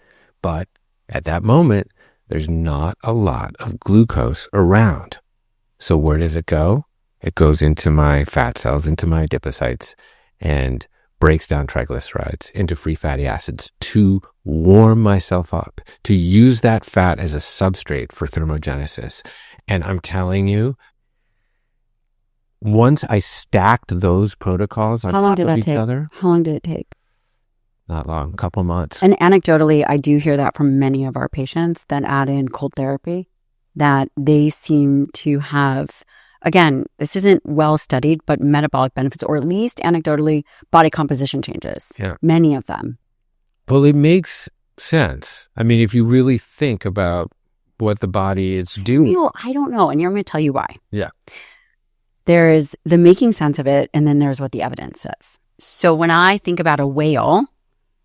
But at that moment, there's not a lot of glucose around. So where does it go? It goes into my fat cells, into my adipocytes, and breaks down triglycerides into free fatty acids to warm myself up, to use that fat as a substrate for thermogenesis. And I'm telling you, once I stacked those protocols on top of each other. How long did it take? Not long, a couple months. And anecdotally, I do hear that from many of our patients that add in cold therapy, that they seem to have, again, this isn't well studied, but metabolic benefits, or at least anecdotally, body composition changes. Yeah. Many of them. Well, it makes sense. I mean, if you really think about what the body is doing. I don't know. And I'm going to tell you why. Yeah. There's the making sense of it, and then there's what the evidence says. So when I think about a whale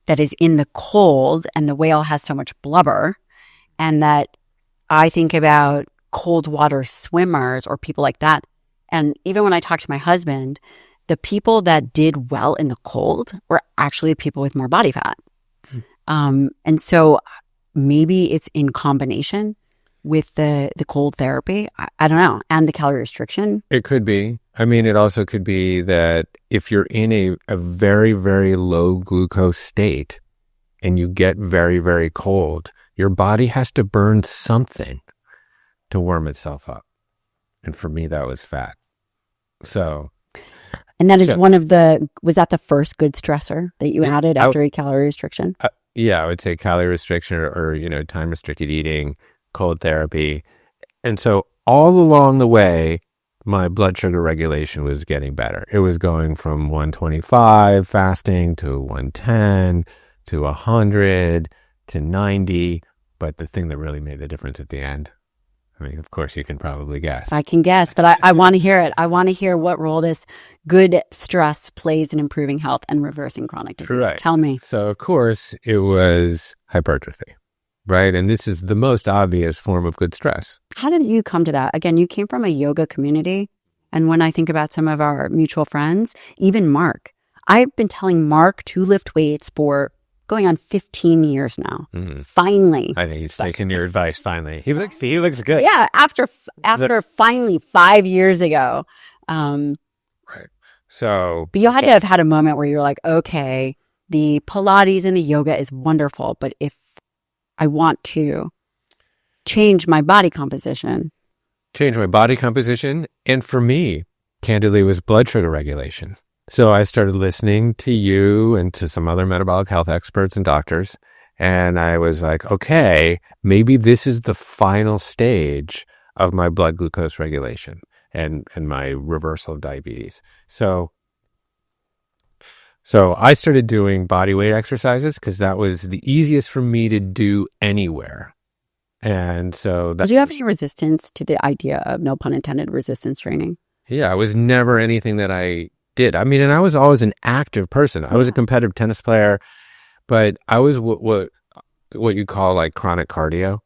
that is in the cold, and the whale has so much blubber, and that I think about cold water swimmers or people like that. And even when I talk to my husband, the people that did well in the cold were actually people with more body fat. And so maybe it's in combination with the cold therapy. I don't know. And the calorie restriction. It could be. I mean, it also could be that if you're in a very, very low glucose state and you get very, very cold, your body has to burn something to warm itself up. And for me, that was fat. So. And that is was that the first good stressor that you added after a calorie restriction? Yeah, I would say calorie restriction or time restricted eating, cold therapy. And so all along the way, my blood sugar regulation was getting better. It was going from 125 fasting to 110 to 100 to 90. But the thing that really made the difference at the end, I mean, of course, you can probably guess. I can guess, but I want to hear it. I want to hear what role this good stress plays in improving health and reversing chronic disease. Right. Tell me. So, of course, it was hypertrophy, right? And this is the most obvious form of good stress. How did you come to that? Again, you came from a yoga community. And when I think about some of our mutual friends, even Mark, I've been telling Mark to lift weights for going on 15 years now. Mm-hmm. Finally. I think he's taking your advice, finally. He looks good. Yeah, after finally 5 years ago. Right. So. But you had to have had a moment where you're like, okay, the Pilates and the yoga is wonderful, but if I want to change my body composition. And for me, candidly, was blood sugar regulation. So I started listening to you and to some other metabolic health experts and doctors. And I was like, okay, maybe this is the final stage of my blood glucose regulation and my reversal of diabetes. So I started doing body weight exercises because that was the easiest for me to do anywhere. And so did you have any resistance to the idea of, no pun intended, resistance training? Yeah, it was never anything that I did. I mean, and I was always an active person. I was a competitive tennis player, but I was what you call like chronic cardio.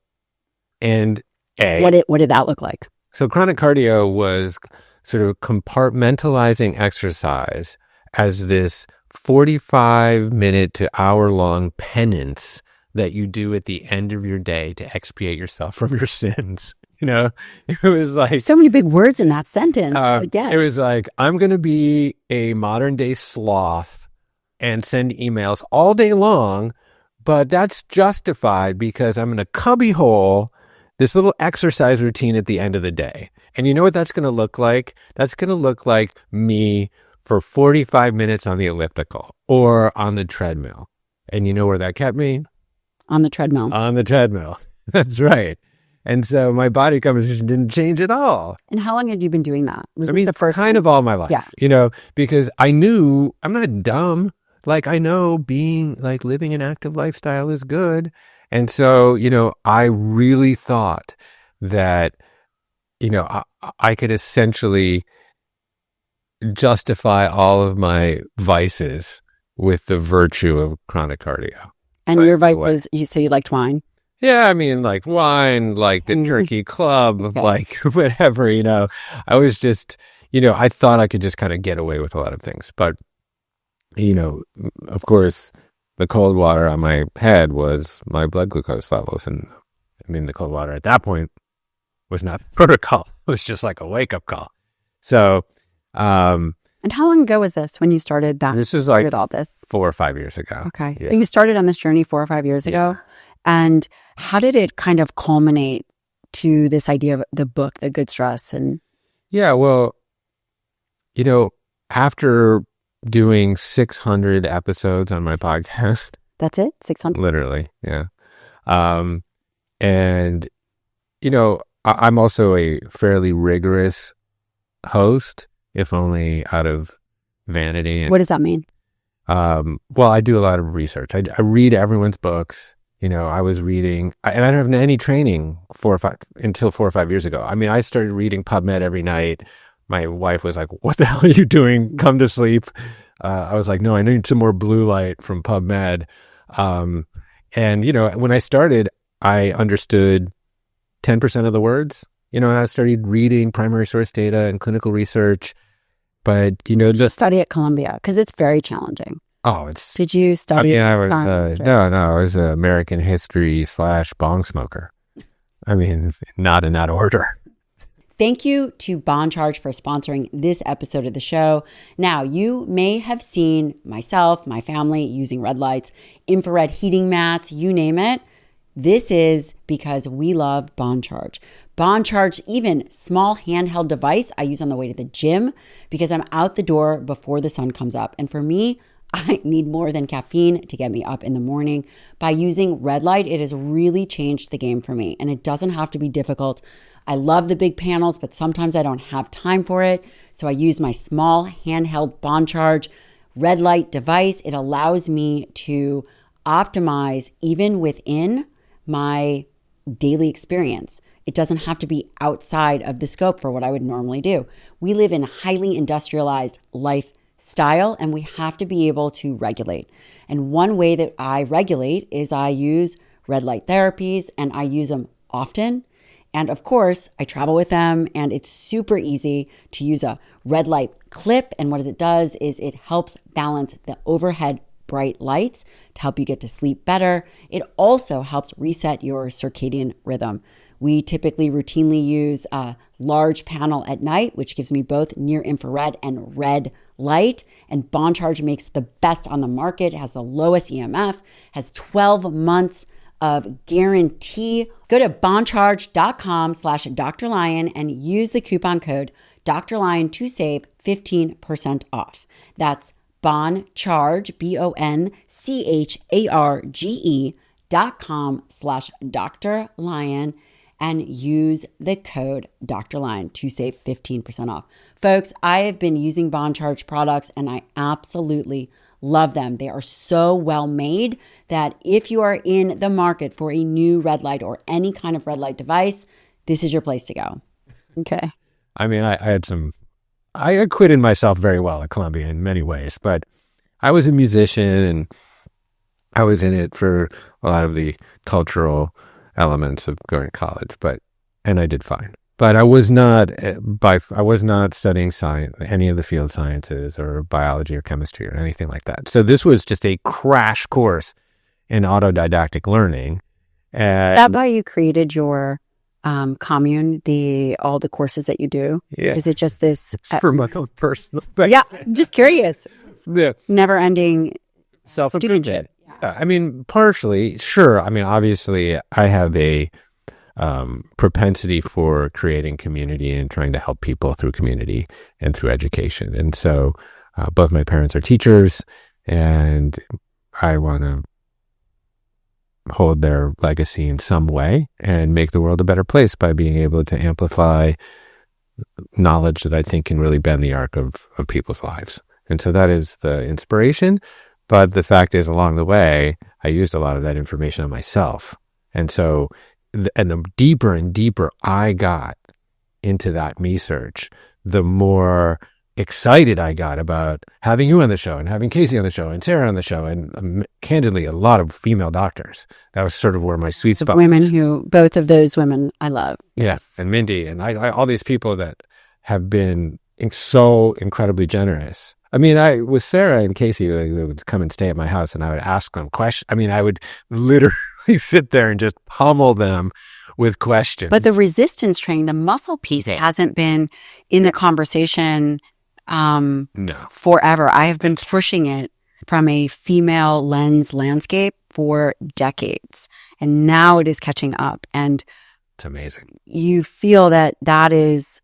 And what did that look like? So chronic cardio was sort of compartmentalizing exercise as this 45-minute to hour-long penance that you do at the end of your day to expiate yourself from your sins. You know, it was like so many big words in that sentence. It was like, I'm going to be a modern day sloth and send emails all day long, but that's justified because I'm in a cubby hole this little exercise routine at the end of the day. And you know what that's going to look like? That's going to look like me for 45 minutes on the elliptical or on the treadmill. And you know where that kept me? On the treadmill. On the treadmill. That's right. And so my body composition didn't change at all. And how long had you been doing that? I mean, the first kind of all my life, because I knew I'm not dumb. Like, I know living an active lifestyle is good. And so, I really thought that, I could essentially justify all of my vices with the virtue of chronic cardio. And your vice was, you say you liked wine? Yeah, I mean, like wine, like the Turkey Club, like whatever, I was just, I thought I could just kind of get away with a lot of things. But, of course, the cold water on my head was my blood glucose levels. And I mean, the cold water at that point was not protocol. It was just like a wake-up call. So, and how long ago was this when you started that? This was like with all this 4 or 5 years ago. Okay. Yeah. So you started on this journey 4 or 5 years ago. And how did it kind of culminate to this idea of the book, The Good Stress? And yeah, well, after doing 600 episodes on my podcast. That's it? 600? Literally, yeah. And, I'm also a fairly rigorous host, if only out of vanity. What does that mean? Well, I do a lot of research. I read everyone's books. I was reading, and I don't have any training until 4 or 5 years ago. I mean, I started reading PubMed every night. My wife was like, "What the hell are you doing? Come to sleep." I was like, "No, I need some more blue light from PubMed." And when I started, I understood 10% of the words. And I started reading primary source data and clinical research. But just study at Columbia because it's very challenging. Oh, Did you study? I was I was an American history / bong smoker. I mean, not in that order. Thank you to Bon Charge for sponsoring this episode of the show. Now, you may have seen myself, my family using red lights, infrared heating mats, you name it. This is because we love Bon Charge. Bon Charge, even small handheld device I use on the way to the gym because I'm out the door before the sun comes up. And for me, I need more than caffeine to get me up in the morning. By using red light, it has really changed the game for me, and it doesn't have to be difficult. I love the big panels, but sometimes I don't have time for it. So I use my small handheld Bon Charge red light device. It allows me to optimize even within my daily experience. It doesn't have to be outside of the scope for what I would normally do. We live in a highly industrialized lifestyle, and we have to be able to regulate. And one way that I regulate is I use red light therapies, and I use them often. And of course, I travel with them, and it's super easy to use a red light clip. And what it does is it helps balance the overhead bright lights to help you get to sleep better. It also helps reset your circadian rhythm. We typically routinely use a large panel at night, which gives me both near infrared and red light. And Bon Charge makes the best on the market, has the lowest EMF, has 12 months of guarantee. Go to boncharge.com/Dr. Lyon and use the coupon code Dr. Lyon to save 15% off. That's Boncharge, BONCHARGE.com/Dr. Lyon and use the code Dr. Lyon to save 15% off. Folks, I have been using Bon Charge products and I absolutely love them. They are so well made that if you are in the market for a new red light or any kind of red light device, this is your place to go. Okay. I mean, I acquitted myself very well at Columbia in many ways, but I was a musician and I was in it for a lot of the cultural elements of going to college, and I did fine. But I was not studying science, any of the field sciences or biology or chemistry or anything like that. So this was just a crash course in autodidactic learning. That's why you created your Commune, all the courses that you do. Yeah. Is it just this for my own personal? Yeah, I'm just curious. Yeah. Never ending self-improvement. I mean, partially, sure. I mean, obviously, I have a propensity for creating community and trying to help people through community and through education. And so both my parents are teachers, and I want to hold their legacy in some way and make the world a better place by being able to amplify knowledge that I think can really bend the arc of people's lives. And so that is the inspiration. But the fact is, along the way, I used a lot of that information on myself. And so, and the deeper and deeper I got into that research, the more excited I got about having you on the show and having Casey on the show and Sarah on the show and candidly a lot of female doctors. That was sort of where my sweet spot women was. who, both of those women I love. Yes. And Mindy and I all these people that have been so incredibly generous. I mean, with Sarah and Casey, they would come and stay at my house and I would ask them questions. I mean, I would literally sit there and just pummel them with questions. But the resistance training, the muscle piece hasn't been in the conversation no. forever. I have been pushing it from a female lens landscape for decades. And now it is catching up. And it's amazing. You feel that that is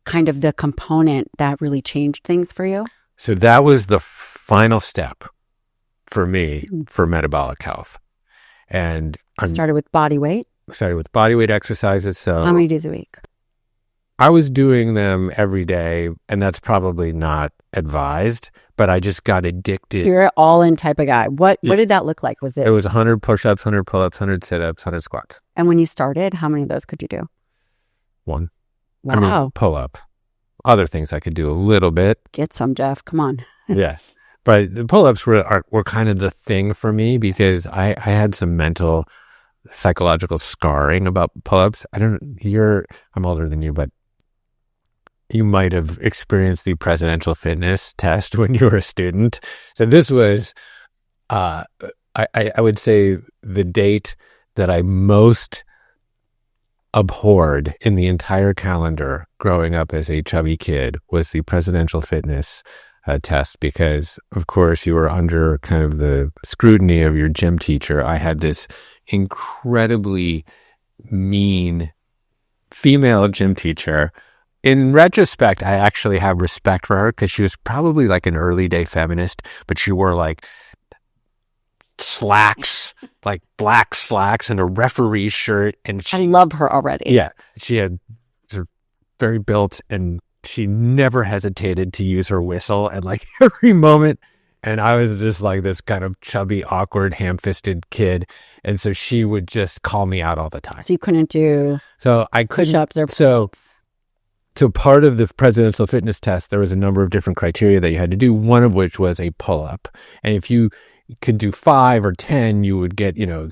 kind of the component that really changed things for you? So that was the final step for me for metabolic health. And I started with body weight? Started with body weight exercises. So how many days a week? I was doing them every day, and that's probably not advised, but I just got addicted. You're an all-in type of guy. What did that look like? It was 100 push-ups, 100 pull-ups, 100 sit-ups, 100 squats. And when you started, how many of those could you do? One. Wow. I mean, pull-up. Other things I could do a little bit. Get some, Jeff. Come on. Yeah. But the pull-ups were kind of the thing for me because I had some mental, psychological scarring about pull-ups. I'm older than you, but you might have experienced the presidential fitness test when you were a student. So this was, I would say, the date that I most abhorred in the entire calendar growing up as a chubby kid was the presidential fitness test because, of course, you were under kind of the scrutiny of your gym teacher. I had this incredibly mean female gym teacher. In retrospect, I actually have respect for her because she was probably like an early day feminist, but she wore like slacks, like black slacks and a referee shirt. And I love her already. Yeah. She had very built and she never hesitated to use her whistle at like every moment. And I was just like this kind of chubby, awkward, ham-fisted kid. And so she would just call me out all the time. So you couldn't do push-ups or So part of the presidential fitness test, there was a number of different criteria that you had to do, one of which was a pull-up. And if you could do 5 or 10, you would get, you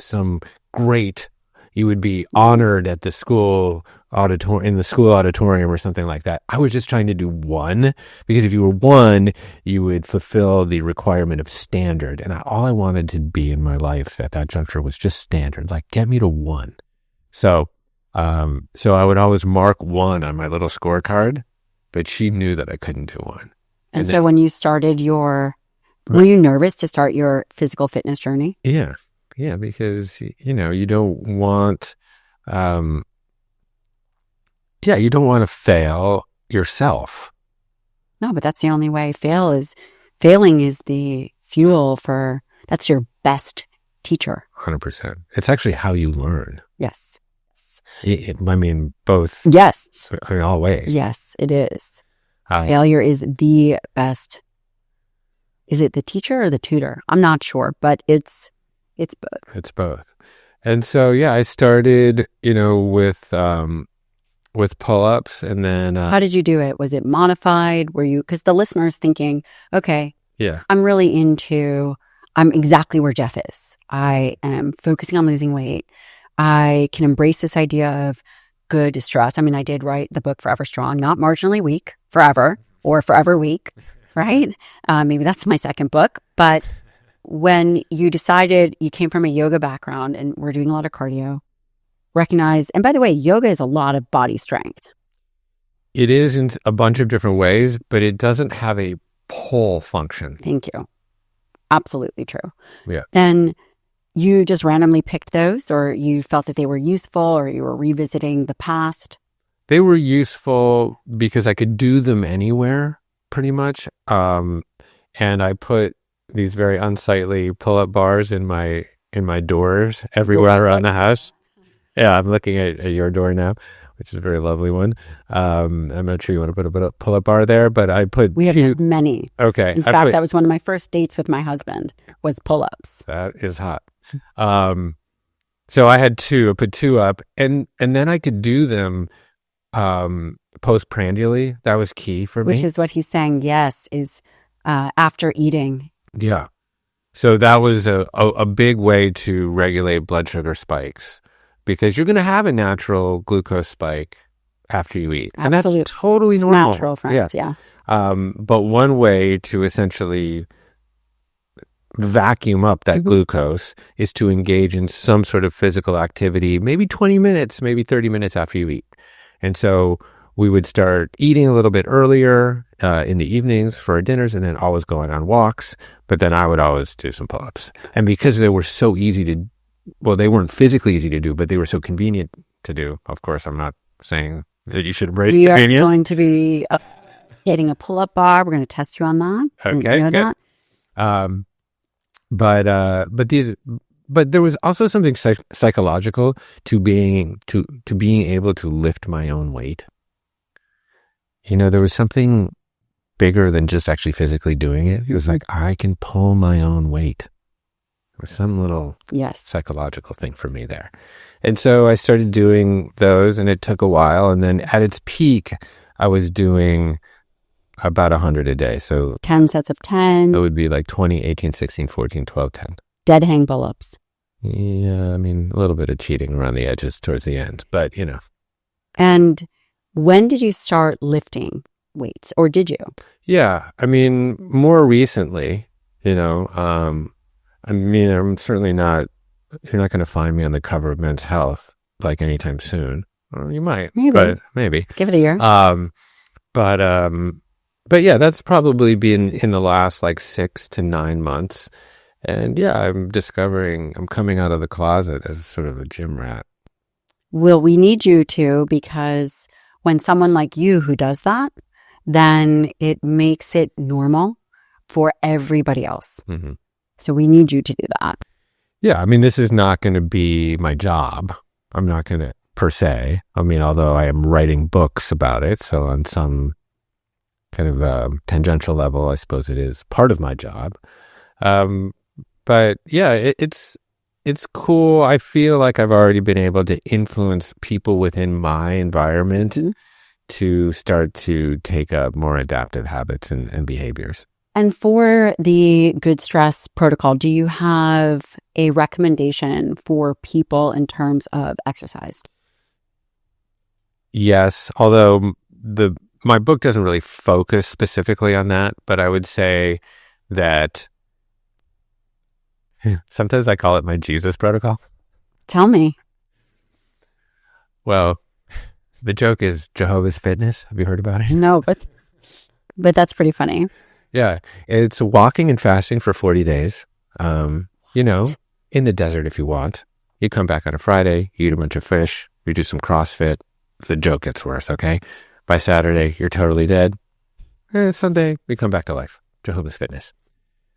would be honored at the school auditorium or something like that. I was just trying to do 1 because if you were 1, you would fulfill the requirement of standard. And all I wanted to be in my life at that juncture was just standard, like get me to 1. So I would always mark 1 on my little scorecard, but she knew that I couldn't do 1. And so when you started were you nervous to start your physical fitness journey? Yeah. Yeah. Because, you don't want, you don't want to fail yourself. No, but that's the only way. Failing is the fuel that's your best teacher. 100%. It's actually how you learn. Yes. I mean, both. Yes. In all ways. Yes, it is. Failure is the best. Is it the teacher or the tutor? I'm not sure, but it's both. It's both. And so, I started, with pull-ups and then. How did you do it? Was it modified? Because the listener's thinking, okay, I'm exactly where Jeff is. I am focusing on losing weight. I can embrace this idea of good distress. I mean, I did write the book Forever Strong, not marginally weak, forever, or forever weak, right? Maybe that's my second book. But when you decided you came from a yoga background and we're doing a lot of cardio, and by the way, yoga is a lot of body strength. It is in a bunch of different ways, but it doesn't have a pull function. Thank you. Absolutely true. Yeah. Then you just randomly picked those, or you felt that they were useful, or you were revisiting the past? They were useful because I could do them anywhere, pretty much. And I put these very unsightly pull-up bars in my doors everywhere around the house. Yeah, I'm looking at your door now, which is a very lovely one. I'm not sure you want to put a pull-up bar there, but I put... We have had many. Okay. In fact, that was one of my first dates with my husband, was pull-ups. That is hot. So I had two. I put two up, and then I could do them postprandially. That was key for me. Which is what he's saying, yes, is after eating. Yeah. So that was a big way to regulate blood sugar spikes, because you're going to have a natural glucose spike after you eat. Absolutely. And that's totally normal. Natural, friends, yeah. But one way to essentially vacuum up that glucose is to engage in some sort of physical activity, maybe 20 minutes, maybe 30 minutes after you eat. And so we would start eating a little bit earlier in the evenings for our dinners, and then always going on walks. But then I would always do some pull-ups. And because they were so easy to, well, they weren't physically easy to do, but they were so convenient to do. Of course, I'm not saying that you should embrace convenience. We are going to be hitting a pull-up bar. We're going to test you on that. Okay, you know good. But there was also something psychological to being able to lift my own weight. You know, there was something bigger than just actually physically doing it. It was like, I can pull my own weight. There was some little psychological thing for me there. And so I started doing those, and it took a while. And then at its peak, I was doing about 100 a day. So 10 sets of 10. It would be like 20, 18, 16, 14, 12, 10. Dead hang pull-ups. Yeah, I mean, a little bit of cheating around the edges towards the end, but you know. And when did you start lifting weights, or did you? Yeah, I mean, more recently, you know, I mean, I'm certainly not, you're not going to find me on the cover of Men's Health like anytime soon. Well, you might, but maybe. Give it a year. But yeah, that's probably been in the last like 6 to 9 months. And yeah, I'm coming out of the closet as sort of a gym rat. Well, we need you to, because when someone like you who does that, then it makes it normal for everybody else. Mm-hmm. So we need you to do that. Yeah, I mean, this is not going to be my job. I'm not going to, per se. I mean, although I am writing books about it, so on some kind of tangential level, I suppose it is part of my job. But yeah, it's cool. I feel like I've already been able to influence people within my environment to start to take up more adaptive habits and behaviors. And for the Good Stress protocol, do you have a recommendation for people in terms of exercise? Yes, although my book doesn't really focus specifically on that, but I would say that sometimes I call it my Jesus protocol. Tell me. Well, the joke is Jehovah's Fitness. Have you heard about it? No, but that's pretty funny. Yeah, it's walking and fasting for 40 days. You know, in the desert if you want. You come back on a Friday, you eat a bunch of fish, you do some CrossFit. The joke gets worse, okay? By Saturday, you're totally dead. Sunday, we come back to life. Jehovah's Fitness.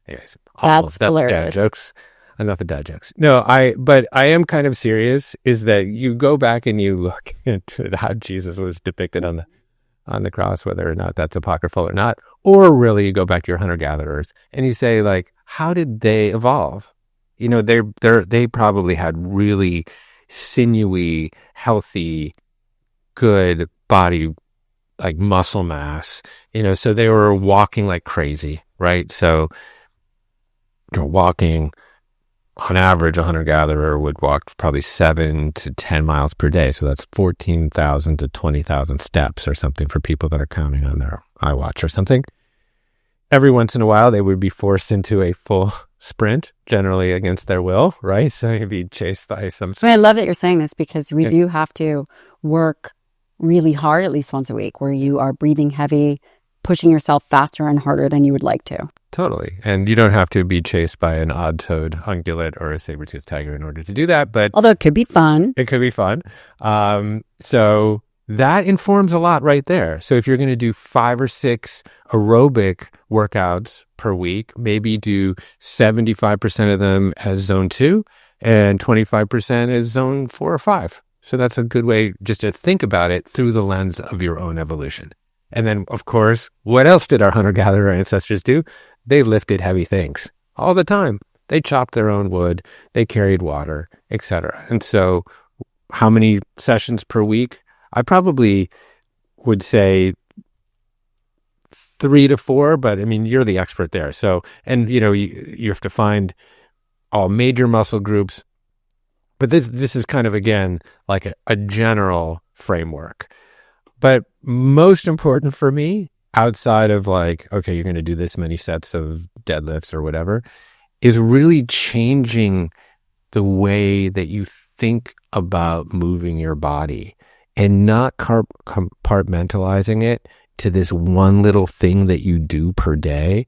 Anyways, that's hilarious. Dad jokes. Enough of dad jokes. No, but I am kind of serious, is that you go back and you look at how Jesus was depicted on the cross, whether or not that's apocryphal or not, or really you go back to your hunter-gatherers and you say, like, how did they evolve? You know, they probably had really sinewy, healthy, good body, like muscle mass, you know, so they were walking like crazy, right? So you're walking, on average, a hunter-gatherer would walk probably 7 to 10 miles per day. So that's 14,000 to 20,000 steps or something for people that are counting on their iWatch or something. Every once in a while, they would be forced into a full sprint, generally against their will, right? So you'd be chased by some... I love that you're saying this, because we do have to work really hard at least once a week, where you are breathing heavy, pushing yourself faster and harder than you would like to. Totally. And you don't have to be chased by an odd-toed ungulate or a saber-toothed tiger in order to do that, but Although it could be fun. it could be fun. So that informs a lot right there. So if you're going to do 5 or 6 aerobic workouts per week, maybe do 75% of them as zone 2 and 25% as zone 4 or 5. So that's a good way just to think about it through the lens of your own evolution. And then, of course, what else did our hunter-gatherer ancestors do? They lifted heavy things all the time. They chopped their own wood, they carried water, etc. And so how many sessions per week? I probably would say 3 to 4, but I mean, you're the expert there. So, and you have to find all major muscle groups, but this is kind of, again, like a general framework. But most important for me, outside of like, okay, you're going to do this many sets of deadlifts or whatever, is really changing the way that you think about moving your body and not compartmentalizing it to this one little thing that you do per day,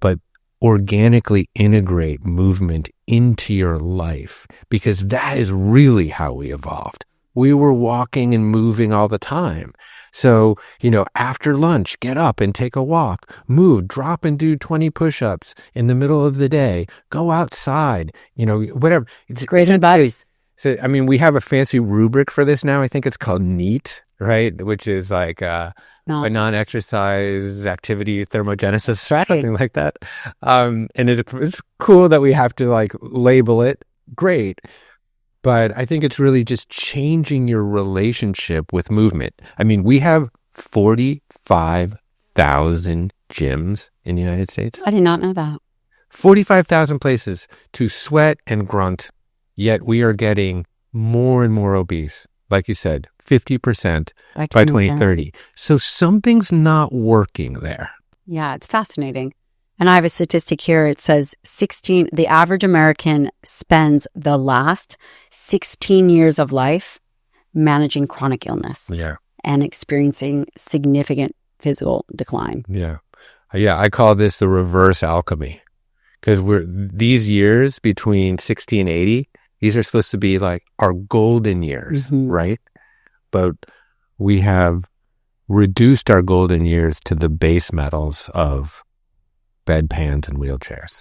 but organically integrate movement into your life, because that is really how we evolved. We were walking and moving all the time. So, after lunch, get up and take a walk, move, drop and do 20 push-ups in the middle of the day, go outside, whatever. It's great advice. So, I mean, we have a fancy rubric for this now. I think it's called NEAT, right? Which is like a non-exercise activity thermogenesis strategy, something like that. And it's cool that we have to like label it. Great. But I think it's really just changing your relationship with movement. I mean, we have 45,000 gyms in the United States. I did not know that. 45,000 places to sweat and grunt, yet we are getting more and more obese. Like you said, 50% by 2030. So something's not working there. Yeah, it's fascinating. And I have a statistic here. It says the average American spends the last 16 years of life managing chronic illness and experiencing significant physical decline. Yeah. I call this the reverse alchemy, because these years between 60 and 80, these are supposed to be like our golden years, right? But we have reduced our golden years to the base metals of bedpans and wheelchairs.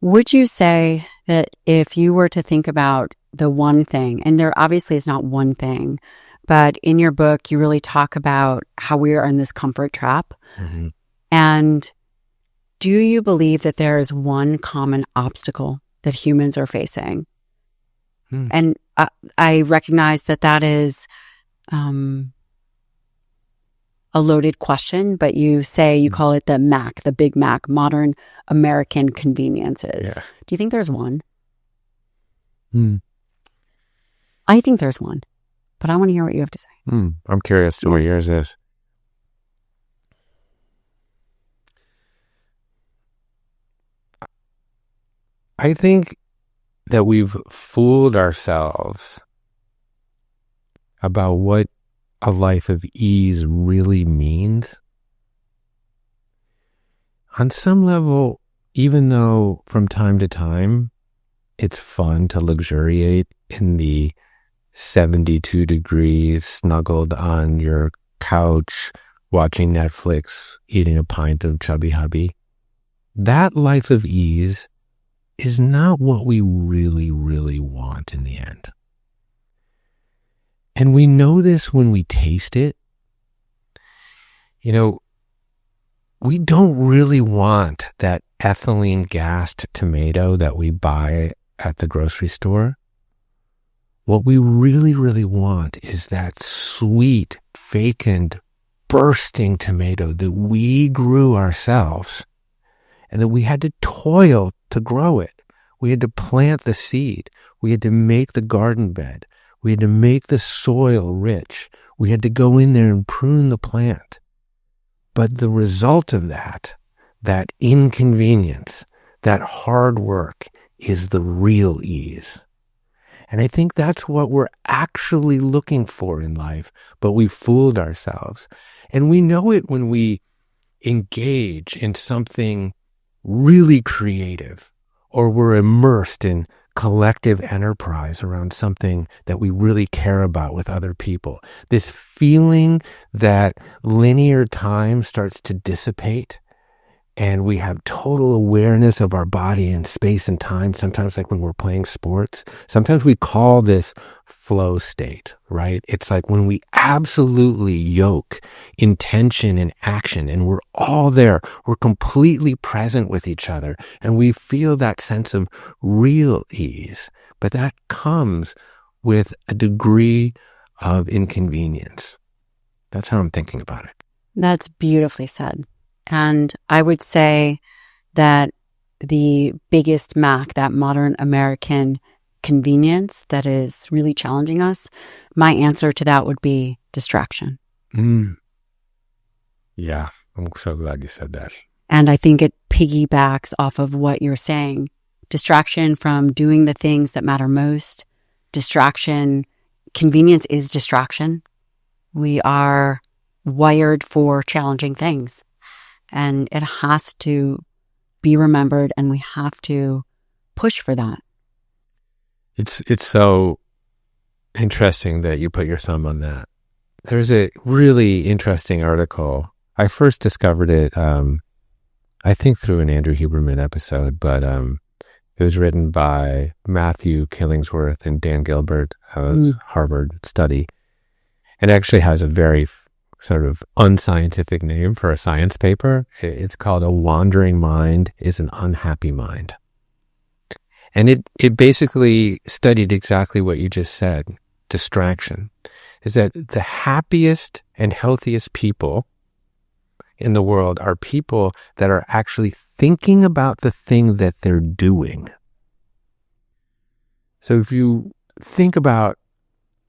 Would you say that if you were to think about the one thing, and there obviously is not one thing, but in your book, you really talk about how we are in this comfort trap. Mm-hmm. And do you believe that there is one common obstacle that humans are facing? And I recognize that is a loaded question, but you call it the MAC, the Big Mac, modern American conveniences. Yeah. Do you think there's one? I think there's one, but I want to hear what you have to say. I'm curious to what yours is. I think that we've fooled ourselves about what a life of ease really means. On some level, even though from time to time it's fun to luxuriate in the 72 degrees snuggled on your couch, watching Netflix, eating a pint of Chubby Hubby, that life of ease is not what we really, really want in the end. And we know this when we taste it. We don't really want that ethylene gassed tomato that we buy at the grocery store. What we really, really want is that sweet, fecund, bursting tomato that we grew ourselves and that we had to toil to grow it. We had to plant the seed. We had to make the garden bed. We had to make the soil rich. We had to go in there and prune the plant. But the result of that inconvenience, that hard work, is the real ease. And I think that's what we're actually looking for in life, but we fooled ourselves. And we know it when we engage in something really creative, or we're immersed in collective enterprise around something that we really care about with other people. This feeling that linear time starts to dissipate and we have total awareness of our body in space and time. Sometimes like when we're playing sports, sometimes we call this flow state, right? It's like when we absolutely yoke intention and action and we're all there. We're completely present with each other and we feel that sense of real ease. But that comes with a degree of inconvenience. That's how I'm thinking about it. That's beautifully said. And I would say that the biggest Mac, that modern American convenience that is really challenging us, my answer to that would be distraction. Yeah, I'm so glad you said that. And I think it piggybacks off of what you're saying. Distraction from doing the things that matter most. Distraction, convenience is distraction. We are wired for challenging things. And it has to be remembered, and we have to push for that. It's so interesting that you put your thumb on that. There's a really interesting article. I first discovered it, I think through an Andrew Huberman episode, but it was written by Matthew Killingsworth and Dan Gilbert. It was Harvard study. It actually has a very sort of unscientific name for a science paper. It's called A Wandering Mind is an Unhappy Mind. And it basically studied exactly what you just said, distraction, is that the happiest and healthiest people in the world are people that are actually thinking about the thing that they're doing. So if you think about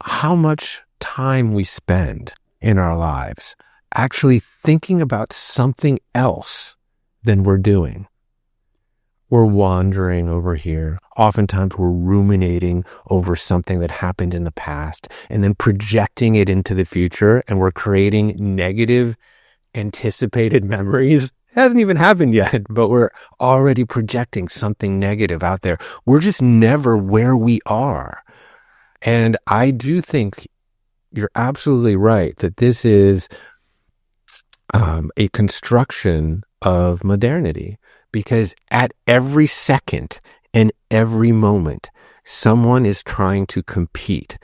how much time we spend in our lives actually thinking about something else than we're doing. We're wandering over here. Oftentimes we're ruminating over something that happened in the past and then projecting it into the future, and we're creating negative anticipated memories. It hasn't even happened yet, but we're already projecting something negative out there. We're just never where we are. And I do think you're absolutely right that this is a construction of modernity, because at every second and every moment, someone is trying to compete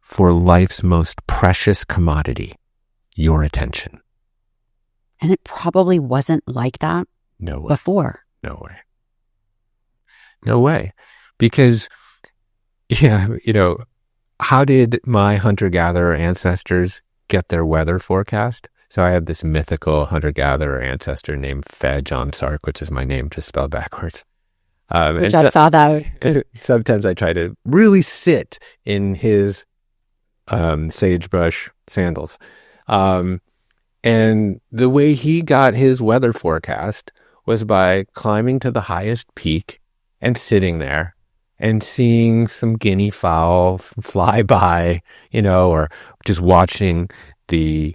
for life's most precious commodity, your attention. And it probably wasn't like that before. No way. No way. Because, how did my hunter-gatherer ancestors get their weather forecast? So I have this mythical hunter-gatherer ancestor named Fed John Sark, which is my name just spelled backwards. Which I saw that. Sometimes I try to really sit in his sagebrush sandals. And the way he got his weather forecast was by climbing to the highest peak and sitting there and seeing some guinea fowl fly by, or just watching the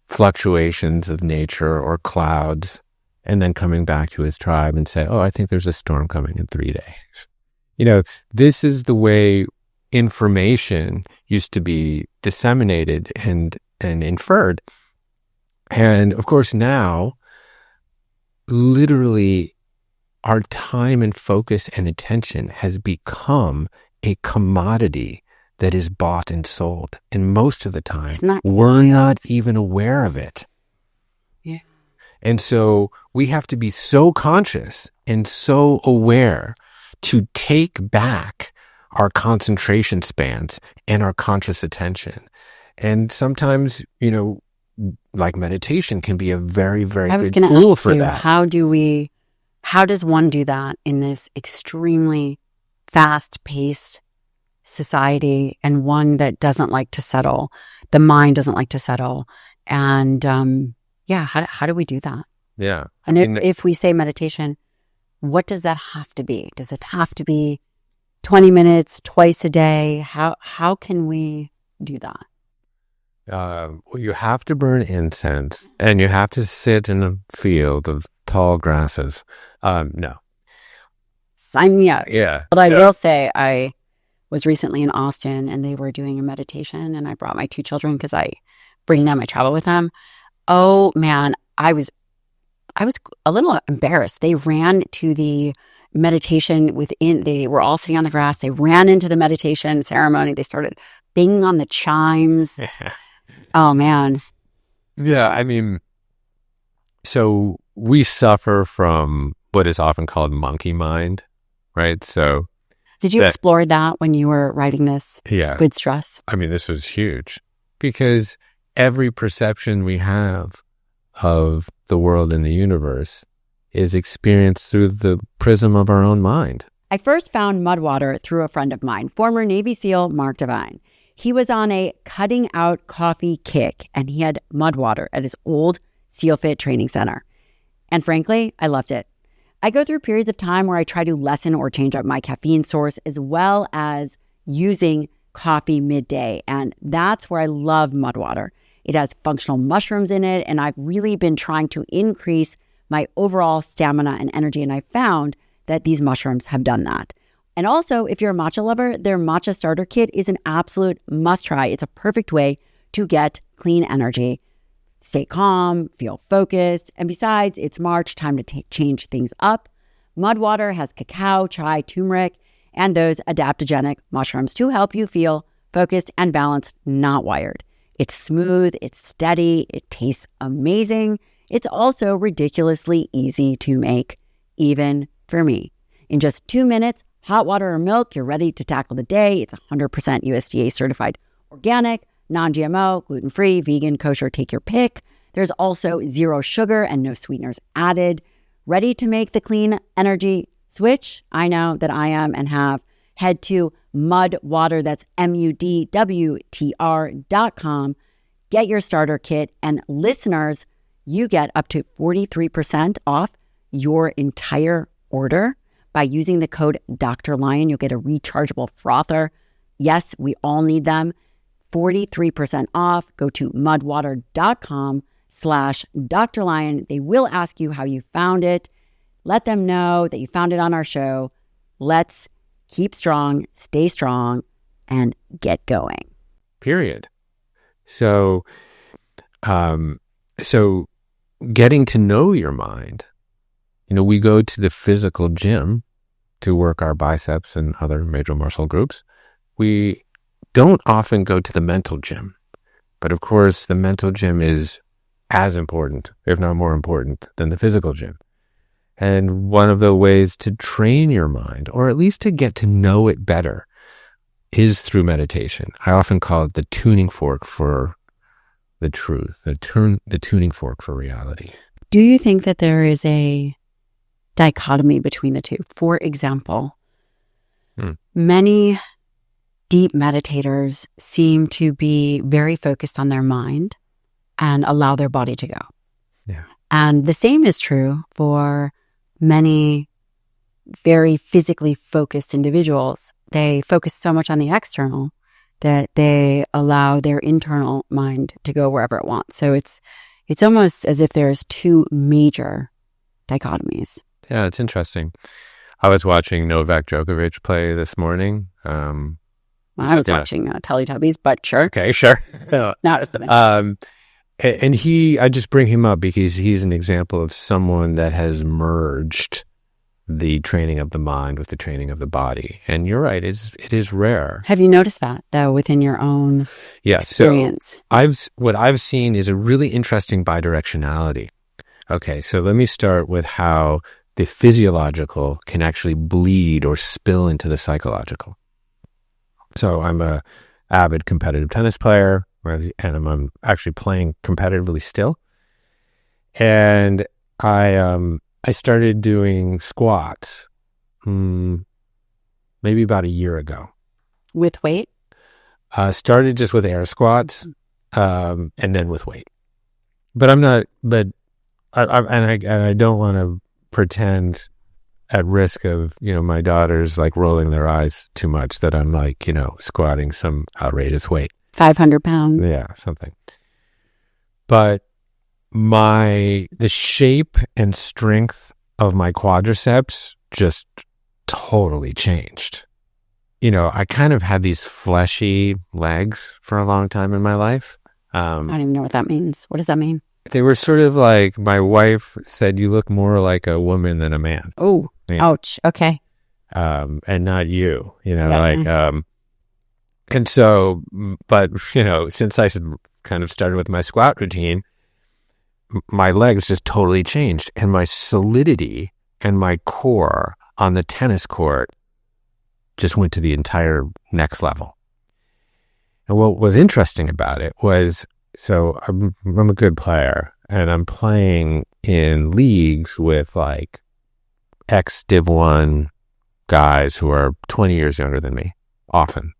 fluctuations of nature or clouds, and then coming back to his tribe and say, I think there's a storm coming in 3 days. This is the way information used to be disseminated and inferred. And of course now, literally, our time and focus and attention has become a commodity that is bought and sold. And most of the time, we're not even aware of it. Yeah. And so we have to be so conscious and so aware to take back our concentration spans and our conscious attention. And sometimes, like meditation can be a very, very good tool for that. How does one do that in this extremely fast-paced society, and one that doesn't like to settle? The mind doesn't like to settle. And how do we do that? Yeah. And if we say meditation, what does that have to be? Does it have to be 20 minutes twice a day? How can we do that? You have to burn incense, and you have to sit in a field of tall grasses. No. Sign me up. Yeah. But I will say, I was recently in Austin and they were doing a meditation, and I brought my 2 children because I bring them, I travel with them. Oh man, I was a little embarrassed. They ran to the meditation they were all sitting on the grass. They ran into the meditation ceremony. They started banging on the chimes. Oh man. Yeah, I mean, so we suffer from what is often called monkey mind, right? So did you explore that when you were writing this with stress? I mean, this was huge because every perception we have of the world and the universe is experienced through the prism of our own mind. I first found mud water through a friend of mine, former Navy SEAL Mark Devine. He was on a cutting out coffee kick, and he had mud water at his old SEAL Fit training center. And frankly, I loved it. I go through periods of time where I try to lessen or change up my caffeine source, as well as using coffee midday. And that's where I love mud water. It has functional mushrooms in it, and I've really been trying to increase my overall stamina and energy, and I found that these mushrooms have done that. And also, if you're a matcha lover, their matcha starter kit is an absolute must-try. It's a perfect way to get clean energy, stay calm, feel focused, and besides, it's March, time to change things up. Mud water has cacao, chai, turmeric, and those adaptogenic mushrooms to help you feel focused and balanced, not wired. It's smooth, it's steady, it tastes amazing. It's also ridiculously easy to make, even for me. In just 2 minutes, hot water or milk, you're ready to tackle the day. It's 100% USDA certified organic, non-GMO, gluten-free, vegan, kosher, take your pick. There's also 0 sugar and no sweeteners added. Ready to make the clean energy switch? I know that I am and have. Head to mudwater, that's mudwtr.com. Get your starter kit, and listeners, you get up to 43% off your entire order by using the code Dr. Lyon. You'll get a rechargeable frother. Yes, we all need them. 43% off. Go to mudwater.com/Dr. Lyon. They will ask you how you found it. Let them know that you found it on our show. Let's keep strong, stay strong, and get going. Period. So getting to know your mind, we go to the physical gym to work our biceps and other major muscle groups. We don't often go to the mental gym, but of course the mental gym is as important, if not more important, than the physical gym. And one of the ways to train your mind, or at least to get to know it better, is through meditation. I often call it the tuning fork for the truth, the tuning fork for reality. Do you think that there is a dichotomy between the two? For example, many deep meditators seem to be very focused on their mind and allow their body to go. Yeah. And the same is true for many very physically focused individuals. They focus so much on the external that they allow their internal mind to go wherever it wants. So it's almost as if there's 2 major dichotomies. Yeah, it's interesting. I was watching Novak Djokovic play this morning. I was watching Teletubbies, but sure. Okay, sure. Not as the and I just bring him up because he's an example of someone that has merged the training of the mind with the training of the body. And you're right, it is rare. Have you noticed that, though, within your own experience? So what I've seen is a really interesting bidirectionality. Okay, so let me start with how the physiological can actually bleed or spill into the psychological. So I'm a avid competitive tennis player, and I'm actually playing competitively still. And I started doing squats maybe about a year ago. With weight? Started just with air squats, and then with weight. But I'm not. But I don't want to pretend, at risk of my daughters like rolling their eyes too much, that I'm like squatting some outrageous weight. 500 pounds. Yeah, something. But the shape and strength of my quadriceps just totally changed. I kind of had these fleshy legs for a long time in my life. I don't even know what that means. What does that mean? They were sort of like, my wife said, you look more like a woman than a man. Oh, ouch. Okay. And not you, Yeah. and so, but, since I kind of started with my squat routine, my legs just totally changed, and my solidity and my core on the tennis court just went to the entire next level. And what was interesting about it was, so I'm a good player, and I'm playing in leagues with like ex-Div 1 guys who are 20 years younger than me, often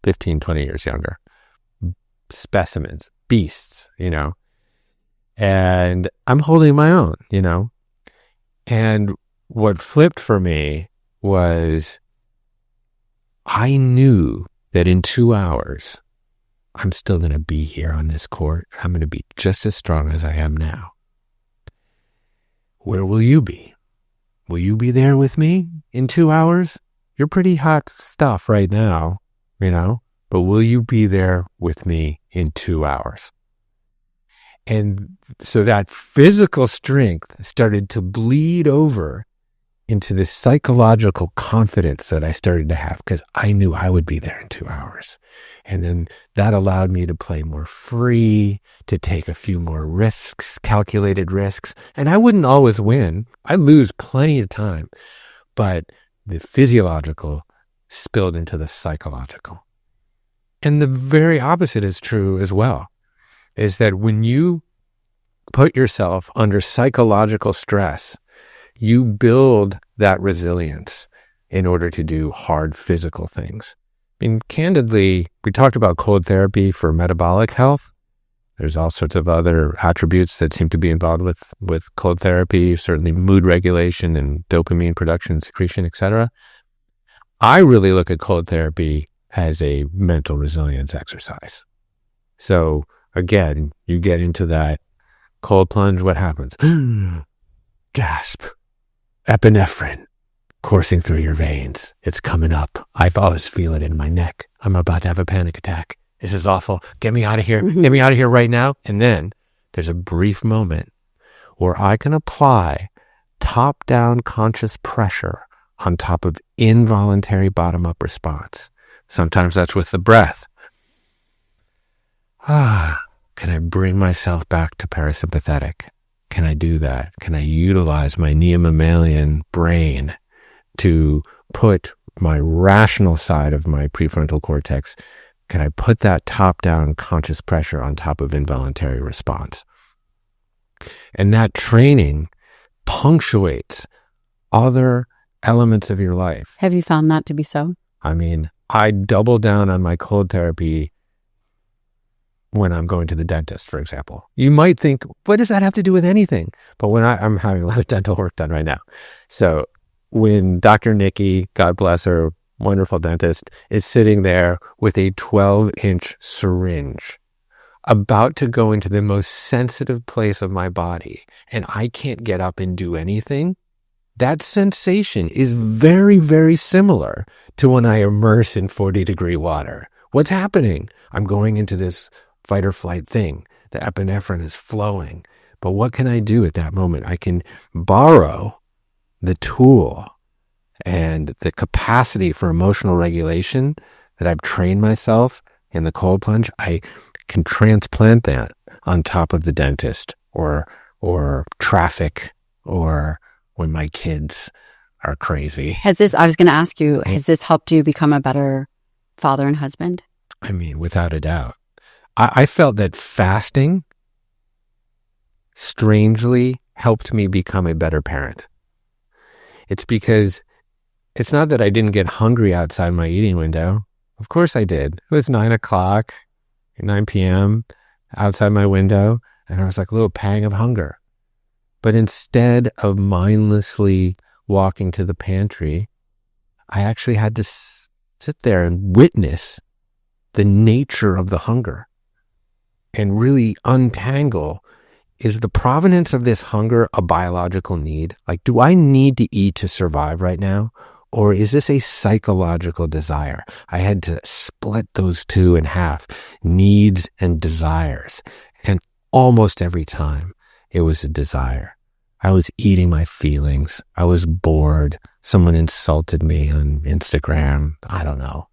15, 20 years younger, specimens, beasts, and I'm holding my own, and what flipped for me was I knew that in 2 hours, I'm still going to be here on this court. I'm going to be just as strong as I am now. Where will you be? Will you be there with me in 2 hours? You're pretty hot stuff right now, but will you be there with me in 2 hours? And so that physical strength started to bleed over into this psychological confidence that I started to have, because I knew I would be there in 2 hours. And then that allowed me to play more free, to take a few more risks, calculated risks. And I wouldn't always win. I'd lose plenty of time. But the physiological spilled into the psychological. And the very opposite is true as well, is that when you put yourself under psychological stress, you build that resilience in order to do hard physical things. I mean, candidly, we talked about cold therapy for metabolic health. There's all sorts of other attributes that seem to be involved with cold therapy, certainly mood regulation and dopamine production, secretion, etc. I really look at cold therapy as a mental resilience exercise. So again, you get into that cold plunge, what happens? Gasp. Epinephrine coursing through your veins. It's coming up. I always feel it in my neck. I'm about to have a panic attack. This is awful. Get me out of here. Get me out of here right now. And then there's a brief moment where I can apply top-down conscious pressure on top of involuntary bottom-up response. Sometimes that's with the breath. Can I bring myself back to parasympathetic? Can I do that? Can I utilize my neomammalian brain to put my rational side of my prefrontal cortex? Can I put that top-down conscious pressure on top of involuntary response? And that training punctuates other elements of your life. Have you found that to be so? I mean, I double down on my cold therapy when I'm going to the dentist, for example. You might think, what does that have to do with anything? But when I'm having a lot of dental work done right now. So when Dr. Nikki, God bless her, wonderful dentist, is sitting there with a 12-inch syringe about to go into the most sensitive place of my body, and I can't get up and do anything, that sensation is very, very similar to when I immerse in 40-degree water. What's happening? I'm going into this fight or flight thing. The epinephrine is flowing. But what can I do at that moment? I can borrow the tool and the capacity for emotional regulation that I've trained myself in the cold plunge. I can transplant that on top of the dentist or traffic or when my kids are crazy. I was going to ask you, has this helped you become a better father and husband? I mean, without a doubt. I felt that fasting strangely helped me become a better parent. It's because it's not that I didn't get hungry outside my eating window. Of course I did. It was 9 p.m. outside my window, and I was like a little pang of hunger. But instead of mindlessly walking to the pantry, I actually had to sit there and witness the nature of the hunger and really untangle is the provenance of this hunger a biological need? Like, do I need to eat to survive right now? Or is this a psychological desire? I had to split those two in half, needs and desires. And almost every time it was a desire. I was eating my feelings. I was bored. Someone insulted me on Instagram. I don't know.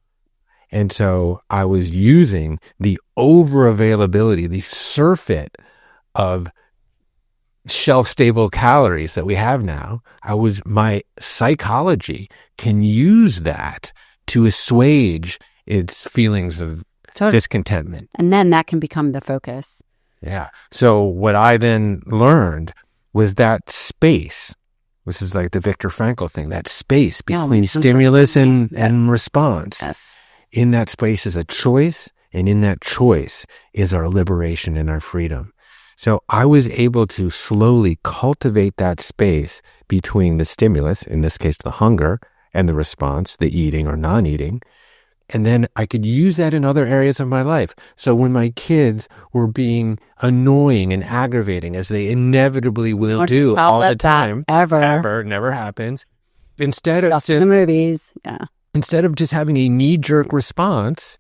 And so I was using the overavailability, the surfeit of shelf-stable calories that we have now. My psychology can use that to assuage its feelings of discontentment. And then that can become the focus. Yeah. So what I then learned was that space, this is like the Viktor Frankl thing, that space between stimulus and response. Yes. In that space is a choice, and in that choice is our liberation and our freedom. So I was able to slowly cultivate that space between the stimulus, in this case the hunger, and the response, the eating or non-eating. And then I could use that in other areas of my life. So when my kids were being annoying and aggravating, as they inevitably will do all the time, ever, never happens. Instead of in the movies, instead of just having a knee-jerk response,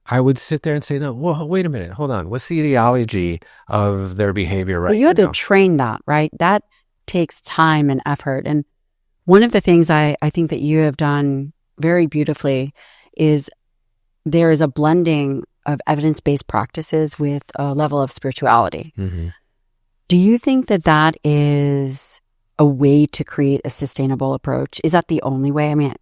I would sit there and say, no, well, wait a minute, hold on. What's the ideology of their behavior right now? You had to train that, right? That takes time and effort. And one of the things I think that you have done very beautifully is there is a blending of evidence-based practices with a level of spirituality. Mm-hmm. Do you think that that is a way to create a sustainable approach? Is that the only way? I mean,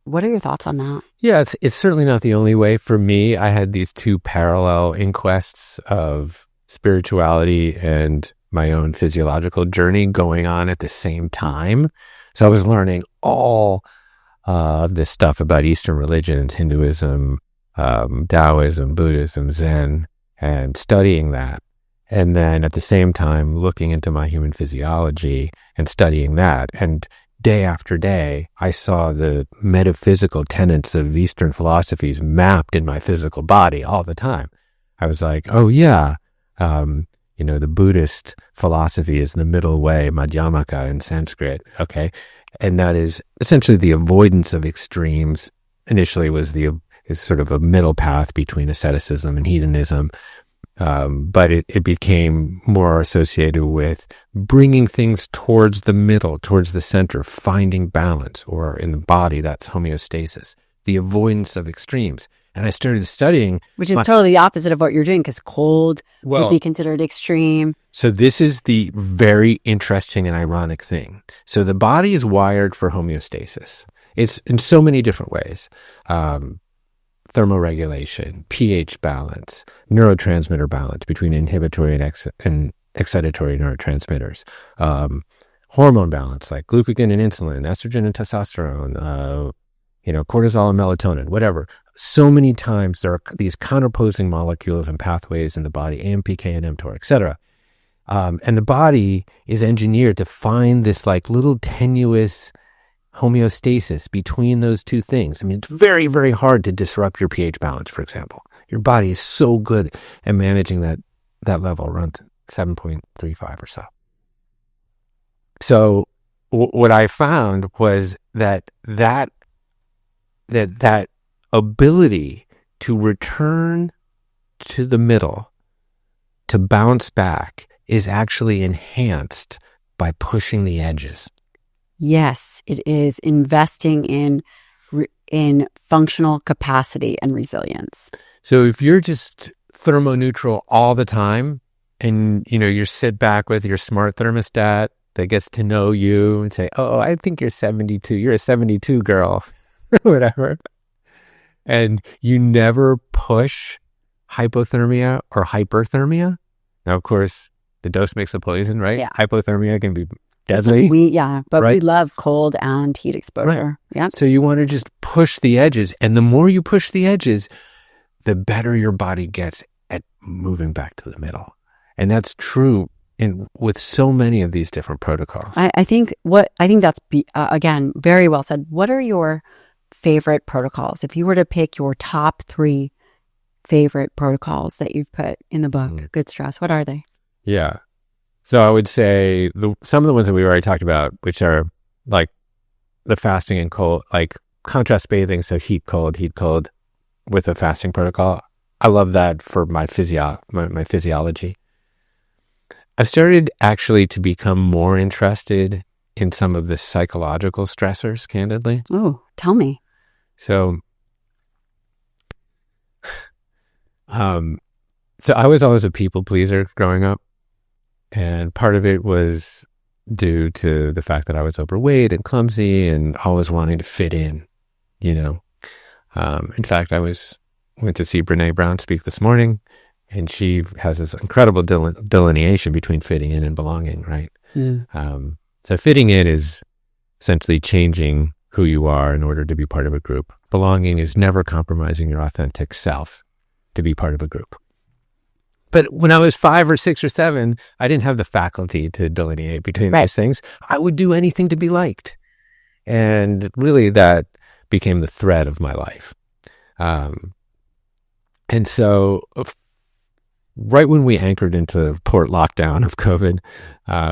what are your thoughts on that? Yeah, it's certainly not the only way. For me, I had these two parallel inquests of spirituality and my own physiological journey going on at the same time. So I was learning all this stuff about Eastern religions, Hinduism, Taoism, Buddhism, Zen, and studying that. And then at the same time, looking into my human physiology and studying that. And day after day, I saw the metaphysical tenets of Eastern philosophies mapped in my physical body all the time. I was like, oh yeah, the Buddhist philosophy is the middle way, Madhyamaka in Sanskrit, okay? And that is essentially the avoidance of extremes. Initially is sort of a middle path between asceticism and hedonism. But it became more associated with bringing things towards the middle, towards the center, finding balance, or in the body, that's homeostasis, the avoidance of extremes. And I started studying. Which is totally the opposite of what you're doing, because cold would be considered extreme. So this is the very interesting and ironic thing. So the body is wired for homeostasis. It's in so many different ways. Thermoregulation, pH balance, neurotransmitter balance between inhibitory and excitatory neurotransmitters, hormone balance like glucagon and insulin, estrogen and testosterone, cortisol and melatonin, whatever. So many times there are these counterposing molecules and pathways in the body, AMPK and mTOR, etc. And the body is engineered to find this like little tenuous homeostasis between those two things. I mean, it's very, very hard to disrupt your pH balance, for example. Your body is so good at managing that level, around 7.35 or so. So what I found was that ability to return to the middle, to bounce back, is actually enhanced by pushing the edges. Yes, it is investing in functional capacity and resilience. So if you're just thermoneutral all the time, and you sit back with your smart thermostat that gets to know you and say, "Oh, I think you're 72. You're a 72 girl," or whatever, and you never push hypothermia or hyperthermia. Now, of course, the dose makes the poison, right? Yeah. Hypothermia can be deadly. We love cold and heat exposure. Right. Yeah. So you want to just push the edges. And the more you push the edges, the better your body gets at moving back to the middle. And that's true with so many of these different protocols. I think that's, again, very well said. What are your favorite protocols? If you were to pick your top 3 favorite protocols that you've put in the book, Good Stress, what are they? Yeah. So I would say some of the ones that we already talked about, which are like the fasting and cold, like contrast bathing. So heat, cold with a fasting protocol. I love that for my physiology. I started actually to become more interested in some of the psychological stressors, candidly. Oh, tell me. So, so I was always a people pleaser growing up. And part of it was due to the fact that I was overweight and clumsy and always wanting to fit in, you know. In fact, went to see Brene Brown speak this morning, and she has this incredible delineation between fitting in and belonging, right? Mm. So fitting in is essentially changing who you are in order to be part of a group. Belonging is never compromising your authentic self to be part of a group. But when I was 5 or 6 or 7, I didn't have the faculty to delineate between these things. I would do anything to be liked. And really that became the thread of my life. And so right when we anchored into port lockdown of COVID,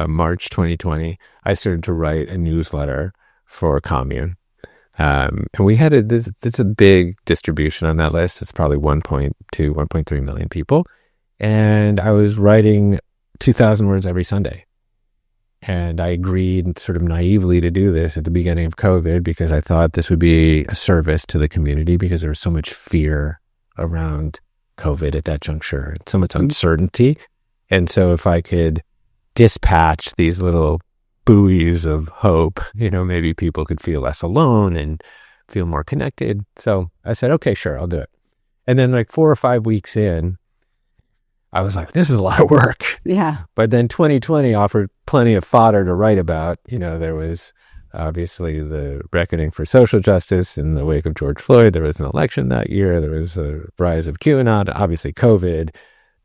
March 2020, I started to write a newsletter for Commune. And we had it's a big distribution on that list. It's probably 1.2, 1.3 million people. And I was writing 2,000 words every Sunday. And I agreed sort of naively to do this at the beginning of COVID because I thought this would be a service to the community because there was so much fear around COVID at that juncture and so much uncertainty. And so if I could dispatch these little buoys of hope, you know, maybe people could feel less alone and feel more connected. So I said, okay, sure, I'll do it. And then like 4 or 5 weeks in, I was like, this is a lot of work. Yeah. But then 2020 offered plenty of fodder to write about. You know, there was obviously the reckoning for social justice in the wake of George Floyd. There was an election that year. There was a rise of QAnon, obviously COVID,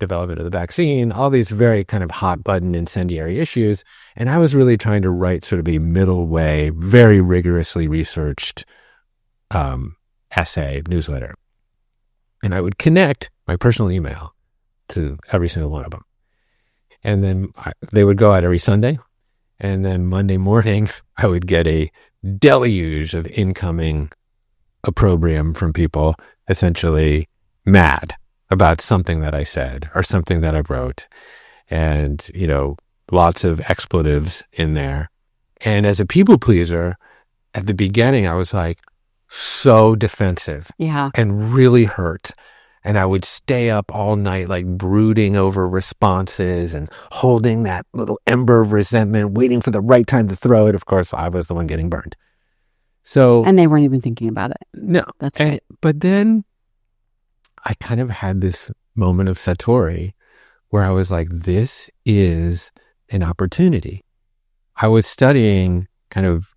development of the vaccine, all these very kind of hot button incendiary issues. And I was really trying to write sort of a middle way, very rigorously researched essay, newsletter. And I would connect my personal email to every single one of them. And then they would go out every Sunday. And then Monday morning, I would get a deluge of incoming opprobrium from people essentially mad about something that I said or something that I wrote. And, you know, lots of expletives in there. And as a people pleaser, at the beginning, I was like so defensive and really hurt. And I would stay up all night, like brooding over responses and holding that little ember of resentment, waiting for the right time to throw it. Of course, I was the one getting burned. So, and they weren't even thinking about it. No. That's right. But then I kind of had this moment of satori where I was like, this is an opportunity. I was studying kind of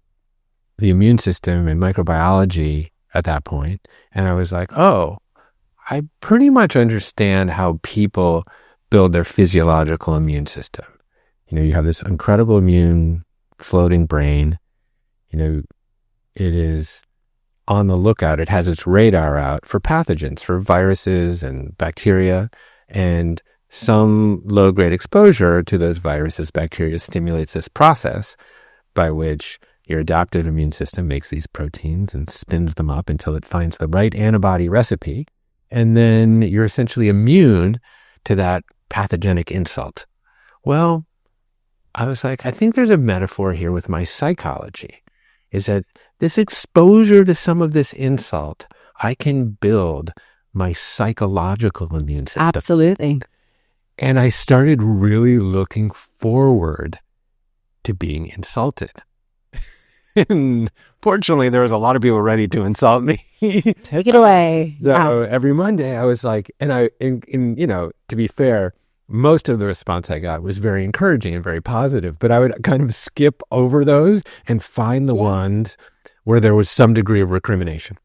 the immune system and microbiology at that point. And I was like, oh, I pretty much understand how people build their physiological immune system. You know, you have this incredible immune floating brain. You know, it is on the lookout. It has its radar out for pathogens, for viruses and bacteria. And some low-grade exposure to those viruses, bacteria stimulates this process by which your adaptive immune system makes these proteins and spins them up until it finds the right antibody recipe. And then you're essentially immune to that pathogenic insult. Well, I was like, I think there's a metaphor here with my psychology, is that this exposure to some of this insult, I can build my psychological immune system. Absolutely. And I started really looking forward to being insulted. And fortunately, there was a lot of people ready to insult me. Take it away. So every Monday I was like, and you know, to be fair, most of the response I got was very encouraging and very positive, but I would kind of skip over those and find the ones where there was some degree of recrimination.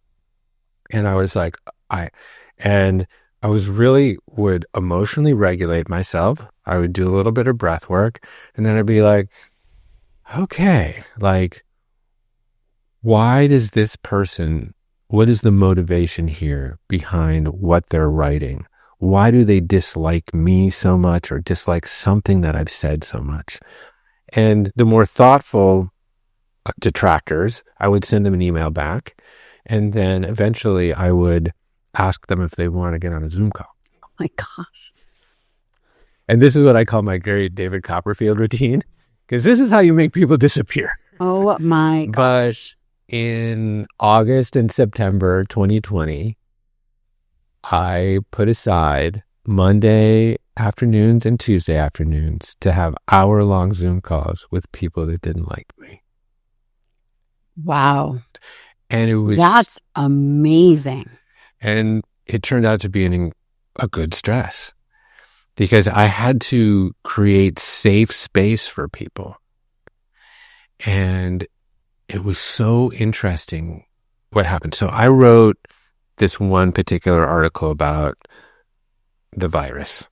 And I was like, I would emotionally regulate myself. I would do a little bit of breath work, and then I'd be like, okay, like, why does this person, what is the motivation here behind what they're writing? Why do they dislike me so much or dislike something that I've said so much? And the more thoughtful detractors, I would send them an email back. And then eventually I would ask them if they want to get on a Zoom call. Oh my gosh. And this is what I call my Gary David Copperfield routine, because this is how you make people disappear. Oh my gosh. But in August and September 2020, I put aside Monday afternoons and Tuesday afternoons to have hour-long Zoom calls with people that didn't like me. Wow. And it was... That's amazing. And it turned out to be a good stress, because I had to create safe space for people. And it was so interesting what happened. So I wrote this one particular article about the virus.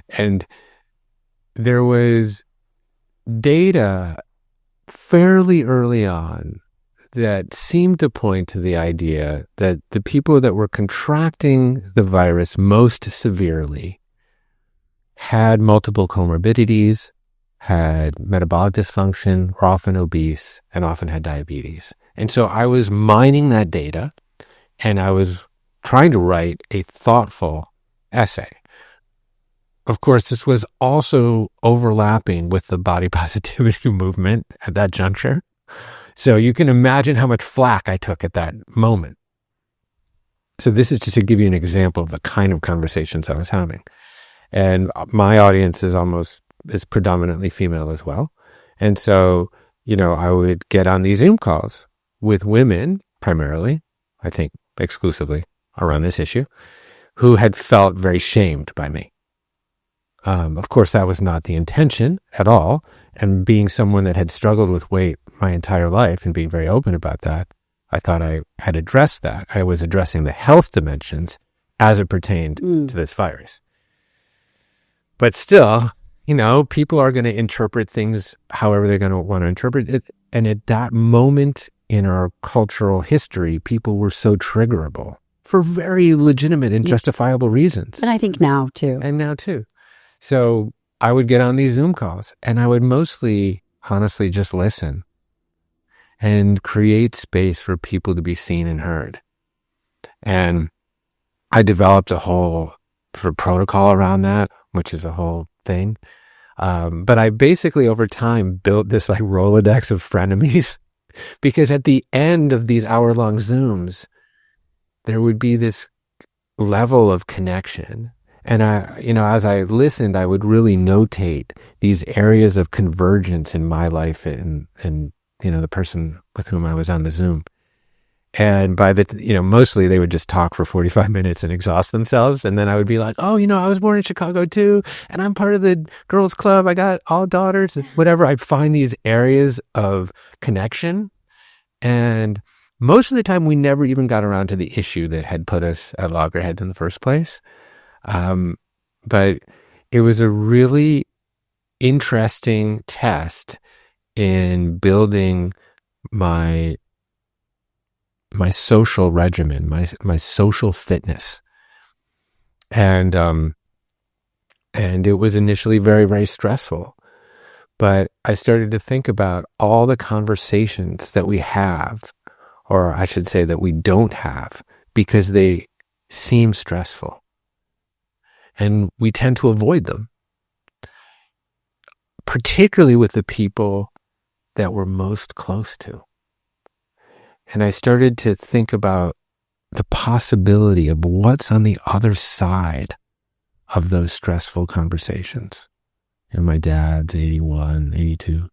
And there was data fairly early on that seemed to point to the idea that the people that were contracting the virus most severely had multiple comorbidities, had metabolic dysfunction, were often obese, and often had diabetes. And so I was mining that data, and I was trying to write a thoughtful essay. Of course, this was also overlapping with the body positivity movement at that juncture. So you can imagine how much flack I took at that moment. So this is just to give you an example of the kind of conversations I was having. And my audience is predominantly female as well. And so, I would get on these Zoom calls with women, primarily, I think exclusively around this issue, who had felt very shamed by me. Of course, that was not the intention at all. And being someone that had struggled with weight my entire life and being very open about that, I thought I had addressed that. I was addressing the health dimensions as it pertained to this virus. But still, people are going to interpret things however they're going to want to interpret it. And at that moment in our cultural history, people were so triggerable for very legitimate and justifiable reasons. And I think now too. And now too. So I would get on these Zoom calls and I would mostly, honestly, just listen and create space for people to be seen and heard. And I developed a whole protocol around that, which is a whole thing. But I basically over time built this like Rolodex of frenemies, because at the end of these hour-long Zooms, there would be this level of connection. And as I listened, I would really notate these areas of convergence in my life and the person with whom I was on the Zoom. And by mostly they would just talk for 45 minutes and exhaust themselves. And then I would be like, oh, I was born in Chicago too. And I'm part of the girls club. I got all daughters, whatever. I'd find these areas of connection. And most of the time we never even got around to the issue that had put us at loggerheads in the first place. But it was a really interesting test in building my social regimen, my social fitness. And it was initially very, very stressful. But I started to think about all the conversations that we have, or I should say that we don't have, because they seem stressful. And we tend to avoid them, particularly with the people that we're most close to. And I started to think about the possibility of what's on the other side of those stressful conversations. My dad's 81, 82.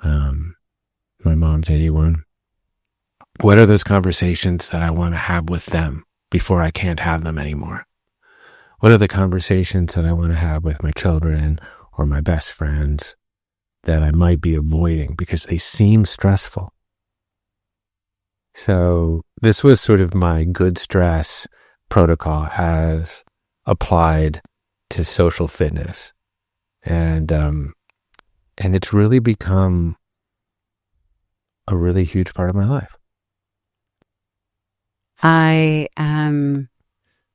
My mom's 81. What are those conversations that I want to have with them before I can't have them anymore? What are the conversations that I want to have with my children or my best friends that I might be avoiding because they seem stressful? So this was sort of my good stress protocol as applied to social fitness. And it's really become a really huge part of my life. I am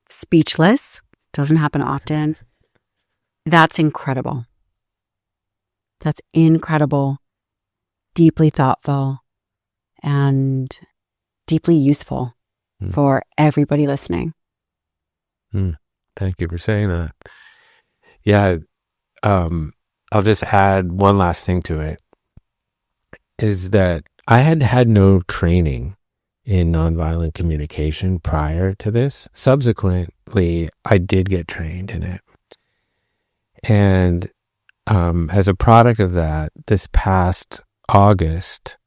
speechless. Doesn't happen often. That's incredible. That's incredible, deeply thoughtful, and deeply useful for everybody listening. Thank you for saying that. Yeah, I'll just add one last thing to it, is that I had had no training in nonviolent communication prior to this. Subsequently, I did get trained in it. And as a product of that, this past August,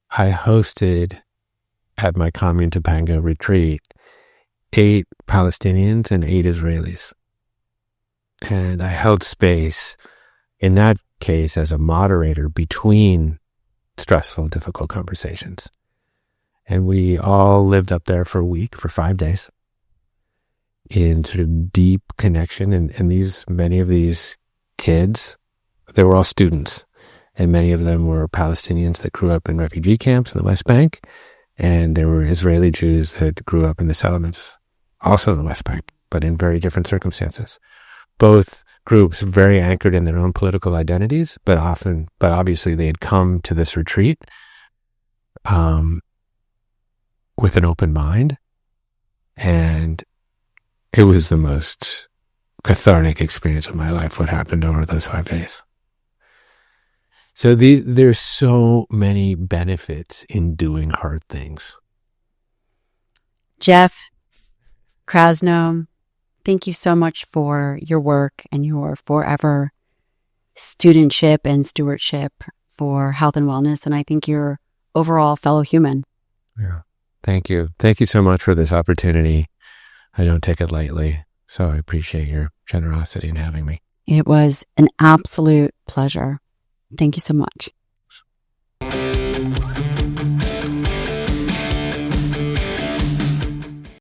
I hosted at my Commune Topanga retreat 8 Palestinians and 8 Israelis. And I held space in that case as a moderator between stressful, difficult conversations. And we all lived up there for a week, for 5 days, in sort of deep connection. And many of these kids, they were all students, and many of them were Palestinians that grew up in refugee camps in the West Bank, and there were Israeli Jews that grew up in the settlements, also in the West Bank, but in very different circumstances. Both groups very anchored in their own political identities, but obviously they had come to this retreat with an open mind, and it was the most cathartic experience of my life, what happened over those 5 days. So there's so many benefits in doing hard things. Jeff, Krasno, thank you so much for your work and your forever studentship and stewardship for health and wellness. And I think you're overall fellow human. Yeah. Thank you. Thank you so much for this opportunity. I don't take it lightly, so I appreciate your generosity in having me. It was an absolute pleasure. Thank you so much.